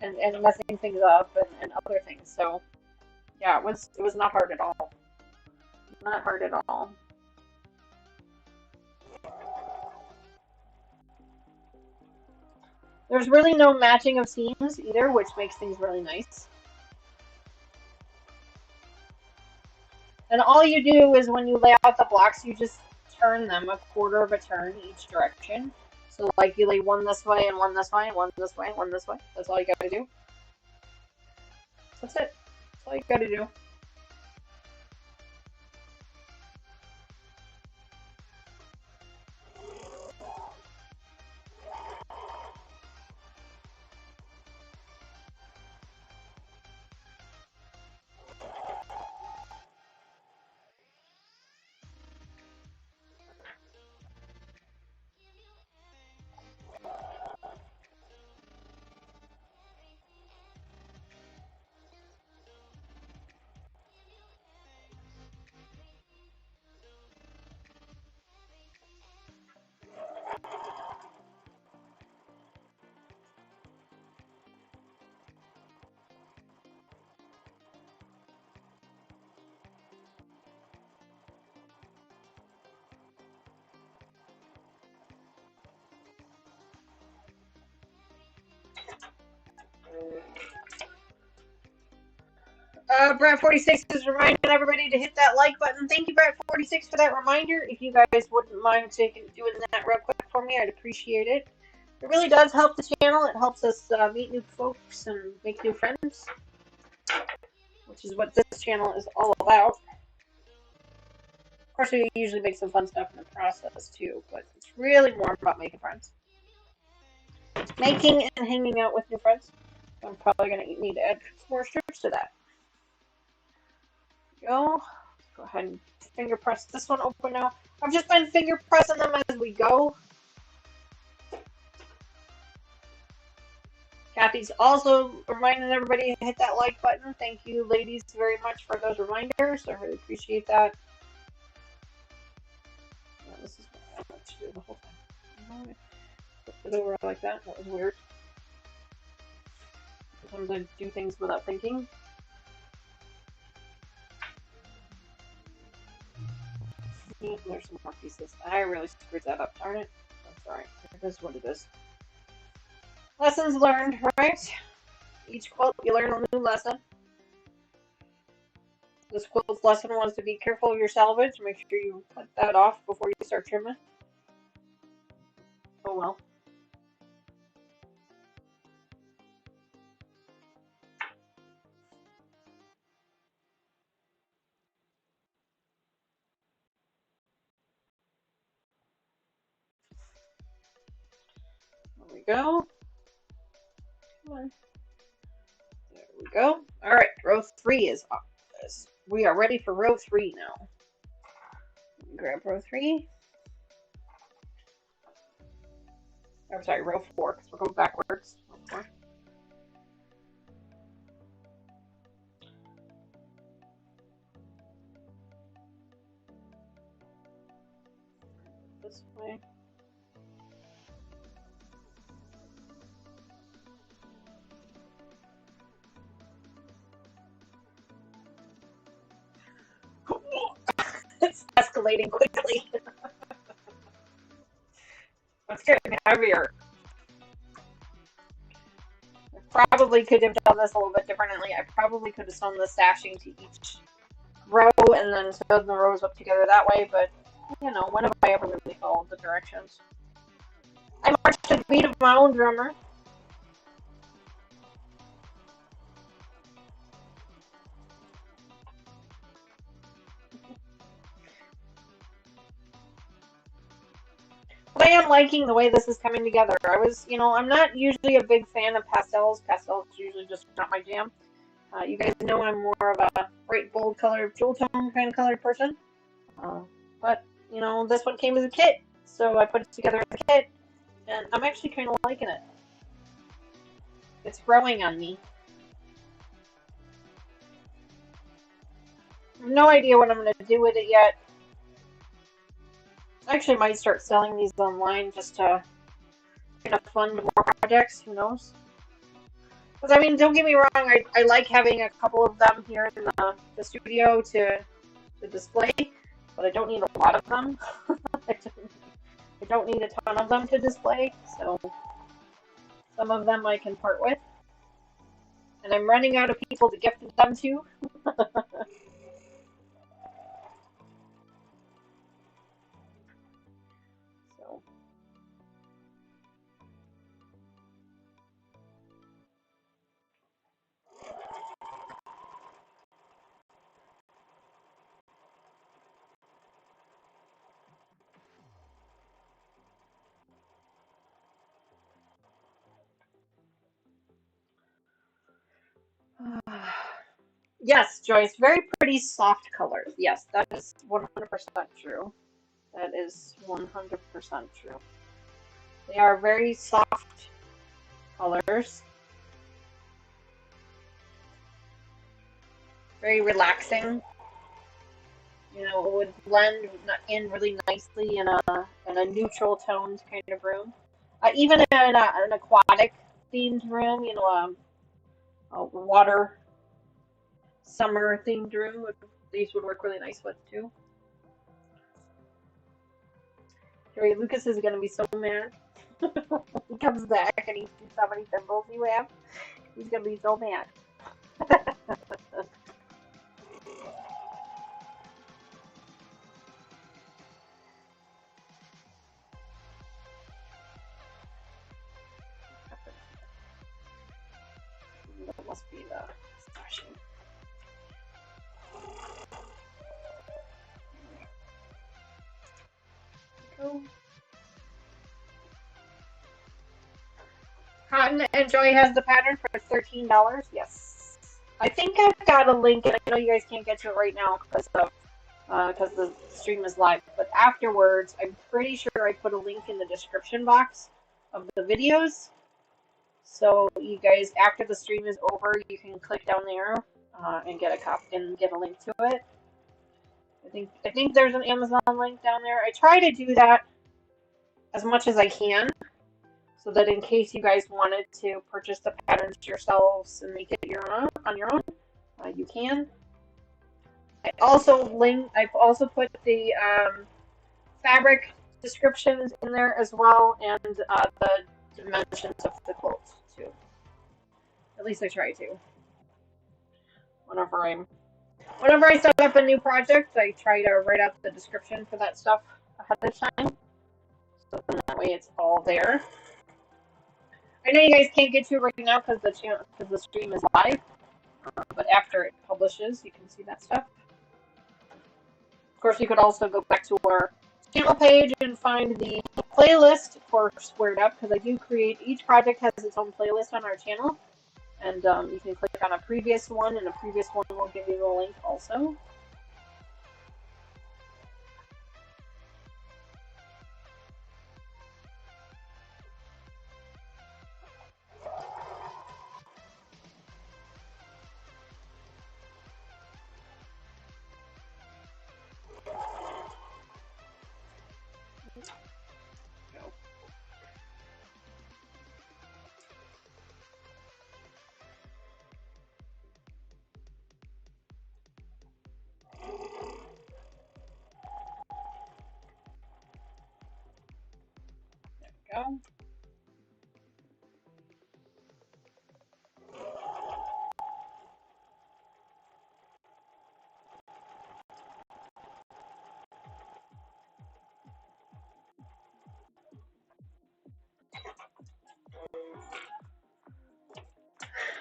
and messing things up and other things. So, yeah, it was not hard at all. Not hard at all. There's really no matching of seams either, which makes things really nice. And all you do is when you lay out the blocks, you just turn them 1/4 of a turn each direction. So like you lay one this way and one this way, one this way, one this way. That's all you gotta do. That's it. That's all you gotta do. Brad46 is reminding everybody to hit that like button. Thank you, Brad46, for that reminder. If you guys wouldn't mind doing that real quick for me, I'd appreciate it. It really does help the channel. It helps us meet new folks and make new friends, which is what this channel is all about. Of course, we usually make some fun stuff in the process too, but it's really more about making friends. Making and hanging out with new friends. I'm probably going to need to add some more strips to that. Go ahead and finger press this one open now. I've just been finger pressing them as we go. Kathy's also reminding everybody to hit that like button. Thank you, ladies, very much for those reminders. I really appreciate that. Oh, this is what I want to do the whole time. Flip it over like that. That was weird. Sometimes I do things without thinking. There's some more pieces. I really screwed that up, darn it. That's alright. It is what it is. Lessons learned, right? Each quilt, you learn a new lesson. This quilt's lesson was to be careful of your salvage. Make sure you cut that off before you start trimming. Oh well. There we go. Come on. There we go. Alright, row 3 is up. We are ready for row 3 now. Grab row 3. I'm sorry, row 4, because we're going backwards. Row 4. This way. It's escalating quickly. It's getting heavier. I probably could have done this a little bit differently. I probably could have sewn the stashing to each row and then sewed the rows up together that way, but you know, when have I ever really followed the directions? I marched to the beat of my own drummer. But I am liking the way this is coming together. I'm not usually a big fan of pastels. Pastels is usually just not my jam. You guys know I'm more of a bright, bold color, jewel tone kind of colored person. Uh, but, this one came as a kit, so I put it together as a kit, and I'm actually kind of liking it. It's growing on me. I have no idea what I'm going to do with it yet. I actually might start selling these online just to kind of fund more projects, who knows? Because, don't get me wrong, I like having a couple of them here in the studio to display, but I don't need a lot of them. I don't need a ton of them to display, so some of them I can part with. And I'm running out of people to gift them to. So. Yes, Joyce, very pretty soft colors. Yes, that is 100% true. That is 100% true. They are very soft colors. Very relaxing. It would blend in really nicely in a neutral toned kind of room. Even in an aquatic themed room, a water summer themed room, these would work really nice with too. Jerry Lucas is going to be so mad. He comes back and he sees how many thimbles you have. He's going to be so mad. That must be the stashing. Go. Cotton and Joy has the pattern for $13. Yes. I think I've got a link, and I know you guys can't get to it right now because the stream is live. But afterwards, I'm pretty sure I put a link in the description box of the videos. So you guys, after the stream is over, you can click down there and get a copy and get a link to it. I think there's an Amazon link down there. I try to do that as much as I can, so that in case you guys wanted to purchase the patterns yourselves and make it on your own, you can. I've also put the fabric descriptions in there as well, and the dimensions of the quilt too. At least I try to. Whenever I set up a new project, I try to write out the description for that stuff ahead of time, so that way it's all there. I know you guys can't get to it right now because the stream is live, but after it publishes, you can see that stuff. Of course, you could also go back to our channel page and find the playlist for Squared Up, because I do create, each project has its own playlist on our channel, and you can click on a previous one, and a previous one will give you the link also. go.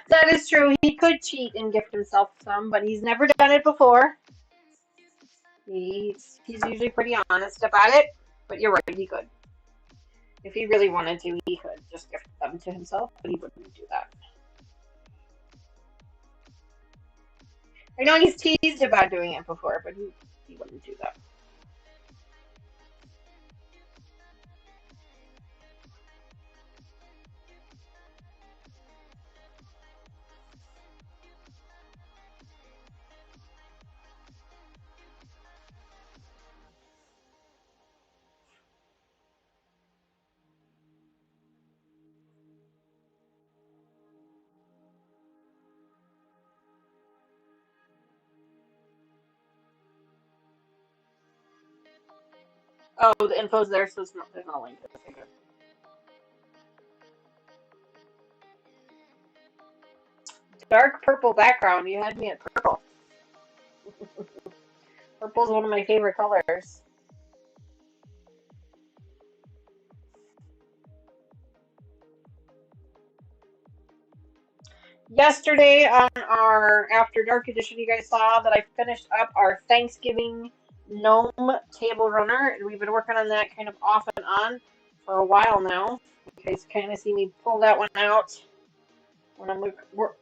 That is true. He could cheat and gift himself some, but he's never done it before. He's usually pretty honest about it. But you're right, he could. If he really wanted to, he could just gift them to himself, but he wouldn't do that. I know he's teased about doing it before, but he wouldn't do that. Oh, the info's there, so there's no link. Okay, good. Dark purple background. You had me at purple. Purple's one of my favorite colors. Yesterday on our After Dark edition, you guys saw that I finished up our Thanksgiving gnome table runner. We've been working on that kind of off and on for a while now. You guys kind of see me pull that one out when I'm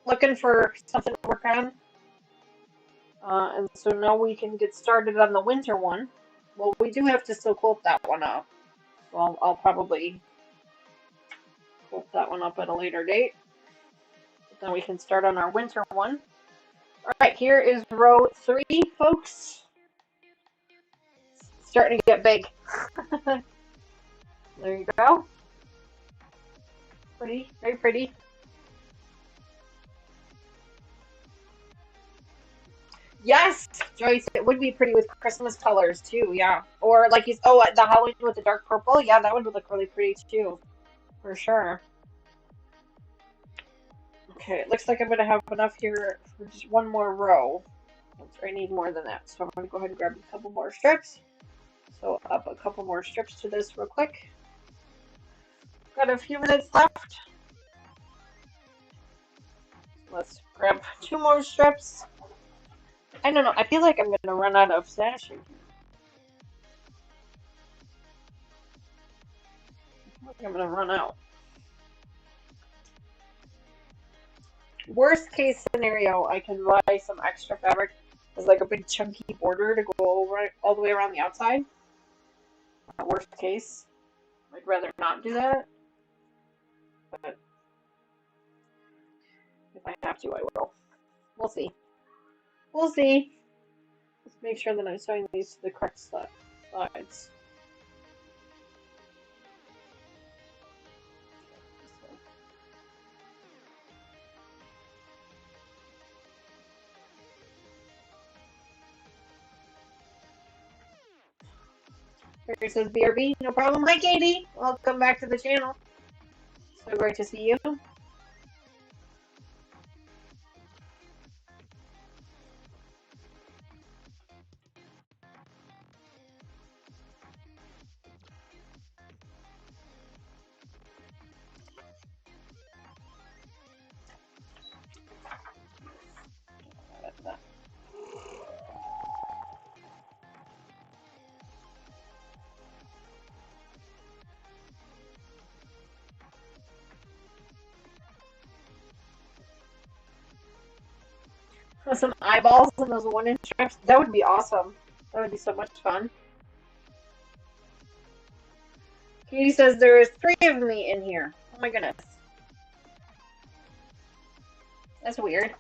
looking for something to work on. And so now we can get started on the winter one. Well, we do have to still quilt that one up. So I'll probably quilt that one up at a later date. But then we can start on our winter one. All right, here is row 3, folks. It's starting to get big. There you go. Pretty, very pretty. Yes, Joyce, it would be pretty with Christmas colors too, yeah. Or like the Halloween with the dark purple, yeah, that would look really pretty too, for sure. Okay, it looks like I'm gonna have enough here for just one more row. I need more than that, so I'm gonna go ahead and grab a couple more strips. So up a couple more strips to this real quick. Got a few minutes left. Let's grab 2 more strips. I don't know. I feel like I'm gonna run out of stashing. I feel like I'm gonna run out. Worst case scenario, I can buy some extra fabric as like a big chunky border to go over all the way around the outside. Worst case, I'd rather not do that. But if I have to, I will. We'll see. We'll see. Let's make sure that I'm sewing these to the correct sides. Here says BRB, no problem. Hi, Katie. Welcome back to the channel. So great to see you. Some eyeballs and those 1-inch strips. That would be awesome. That would be so much fun. Katie says there is 3 of me in here. Oh my goodness. That's weird.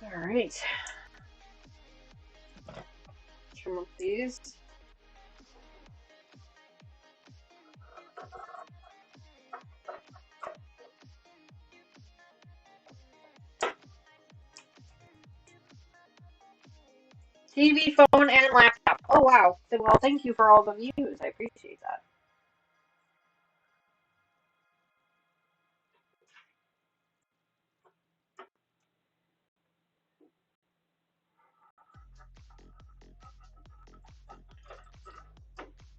All right. Trim up these. TV, phone, and laptop. Oh, wow. Well, thank you for all the views. I appreciate that.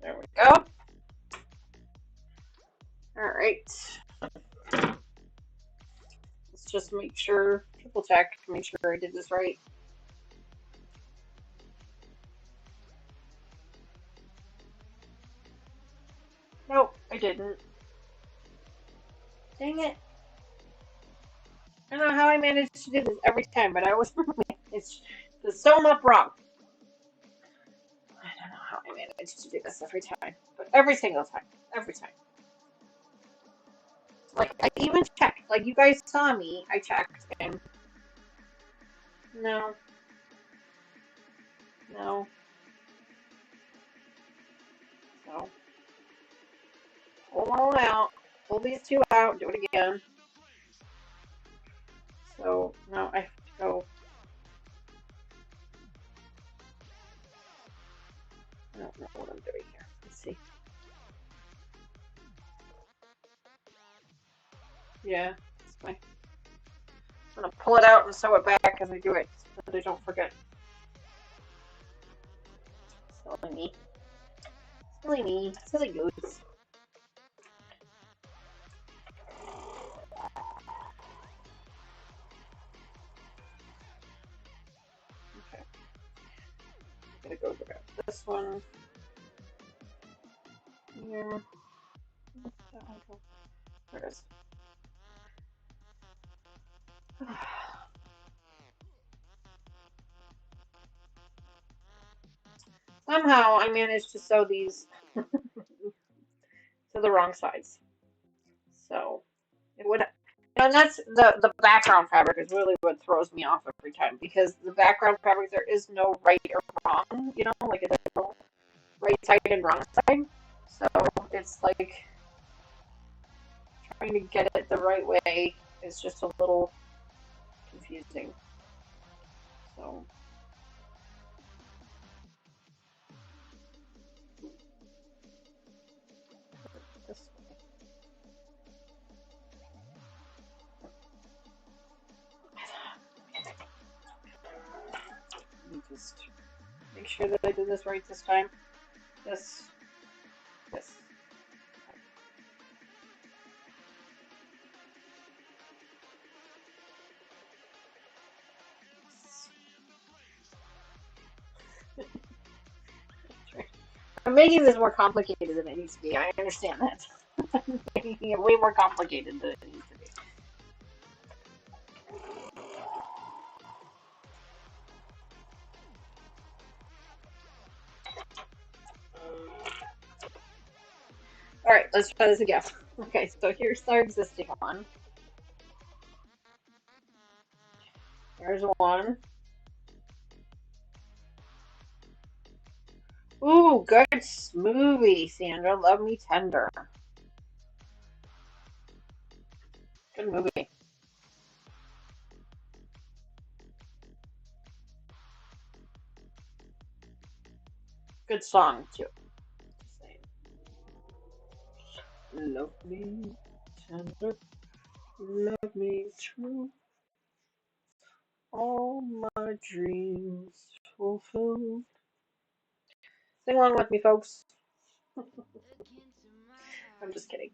There we go. All right. Let's just make sure, triple check, make sure I did this right. Nope, I didn't. Dang it. I don't know how I managed to do this every time, but I always manage to sew them up wrong. I don't know how I managed to do this every time, but every single time. Every time. Like, I even checked. Like, you guys saw me. I checked, and no. No. So, pull them all out. Pull these two out. Do it again. So, now I have to go. I don't know what I'm doing here. Let's see. Yeah, that's fine. I'm gonna pull it out and sew it back as I do it, so that I don't forget. Silly me. Silly me. Silly goose. Okay. I'm gonna go grab this one. Here. There it is. Somehow I managed to sew these to the wrong size. So it would, and that's the background fabric is really what throws me off every time because the background fabric there is no right or wrong, like there's no right side and wrong side. So it's like trying to get it the right way is just a little confusing. So this let me just make sure that I did this right this time. This. I'm making this more complicated than it needs to be. I understand that. I'm making it way more complicated than it needs to be. Alright, let's try this again. Okay, so here's our existing one. There's one. Ooh, good smoothie, Sandra. Love me tender. Good movie. Good song, too. Love me tender. Love me true. All my dreams fulfilled. Sing along with me, folks. I'm just kidding.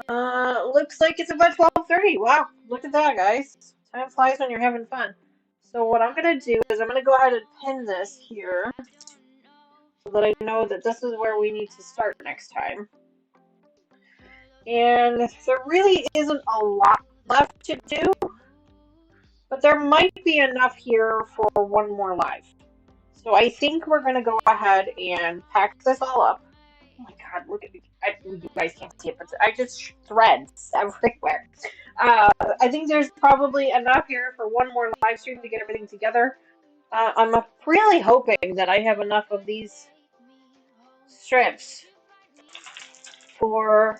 Looks like it's about 12:30. Wow, look at that, guys. Time flies when you're having fun. So what I'm gonna do is I'm gonna go ahead and pin this here so that I know that this is where we need to start next time. And there really isn't a lot left to do, but there might be enough here for one more live. So I think we're gonna go ahead and pack this all up. Oh my god, look at me. You guys can't see it, but I just threads everywhere. I think there's probably enough here for one more live stream to get everything together. I'm really hoping that I have enough of these strips for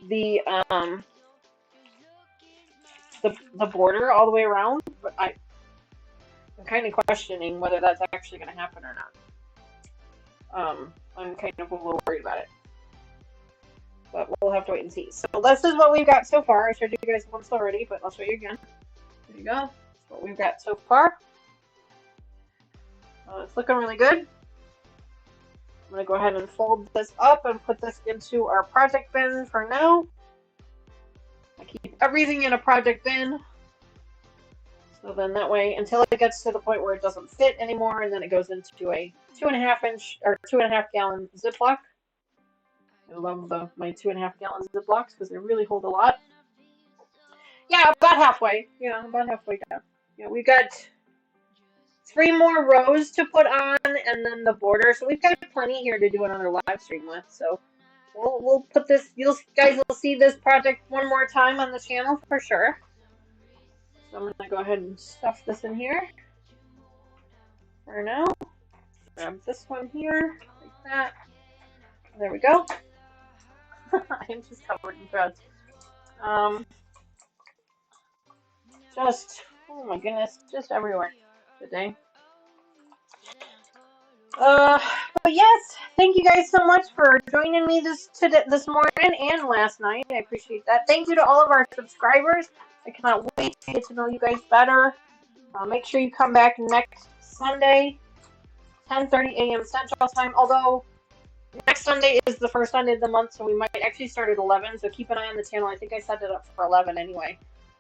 the the border all the way around, but I'm kind of questioning whether that's actually going to happen or not. I'm kind of a little worried about it. But we'll have to wait and see. So this is what we've got so far. I showed you guys once already, but I'll show you again. There you go. That's what we've got so far. It's looking really good. I'm going to go ahead and fold this up and put this into our project bin for now. I keep everything in a project bin. So then that way, until it gets to the point where it doesn't fit anymore, and then it goes into a 2.5-inch or 2.5-gallon Ziploc. I love my 2.5-gallon Ziplocs because they really hold a lot. Yeah, about halfway. Yeah, about halfway down. Yeah, we've got 3 more rows to put on, and then the border. So we've got plenty here to do another live stream with. So we'll put this. You guys will see this project one more time on the channel for sure. So I'm gonna go ahead and stuff this in here for now. Grab this one here, like that. There we go. I am just covered in threads. Just, oh my goodness, just everywhere today. But yes, thank you guys so much for joining me this morning and last night. I appreciate that. Thank you to all of our subscribers. I cannot wait to get to know you guys better. Make sure you come back next Sunday, 10:30 a.m. Central Time. Although next Sunday is the first Sunday of the month, so we might actually start at 11. So keep an eye on the channel. I think I set it up for 11 anyway.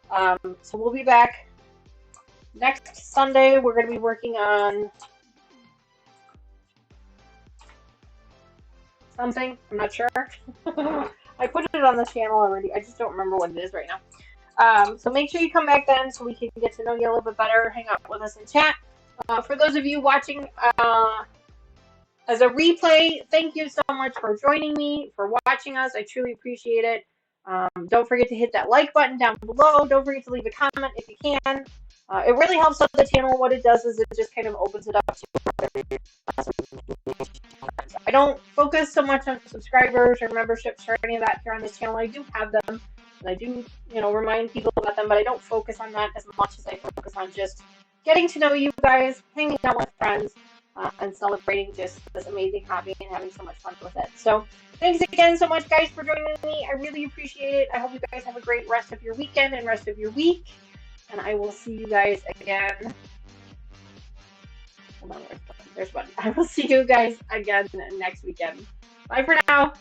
So we'll be back next Sunday. We're going to be working on something. I'm not sure. I put it on the channel already. I just don't remember what it is right now. So make sure you come back then so we can get to know you a little bit better. Hang out with us in chat. For those of you watching as a replay, thank you so much for joining me, for watching us. I truly appreciate it. Don't forget to hit that like button down below. Don't forget to leave a comment if you can. It really helps out the channel. What it does is it just kind of opens it up to I don't focus so much on subscribers or memberships or any of that here on this channel. I do have them, and I do, remind people about them, but I don't focus on that as much as I focus on just getting to know you guys, hanging out with friends, and celebrating just this amazing hobby and having so much fun with it. So thanks again so much, guys, for joining me. I really appreciate it. I hope you guys have a great rest of your weekend and rest of your week. And I will see you guys again. Hold on, there's one. I will see you guys again next weekend. Bye for now.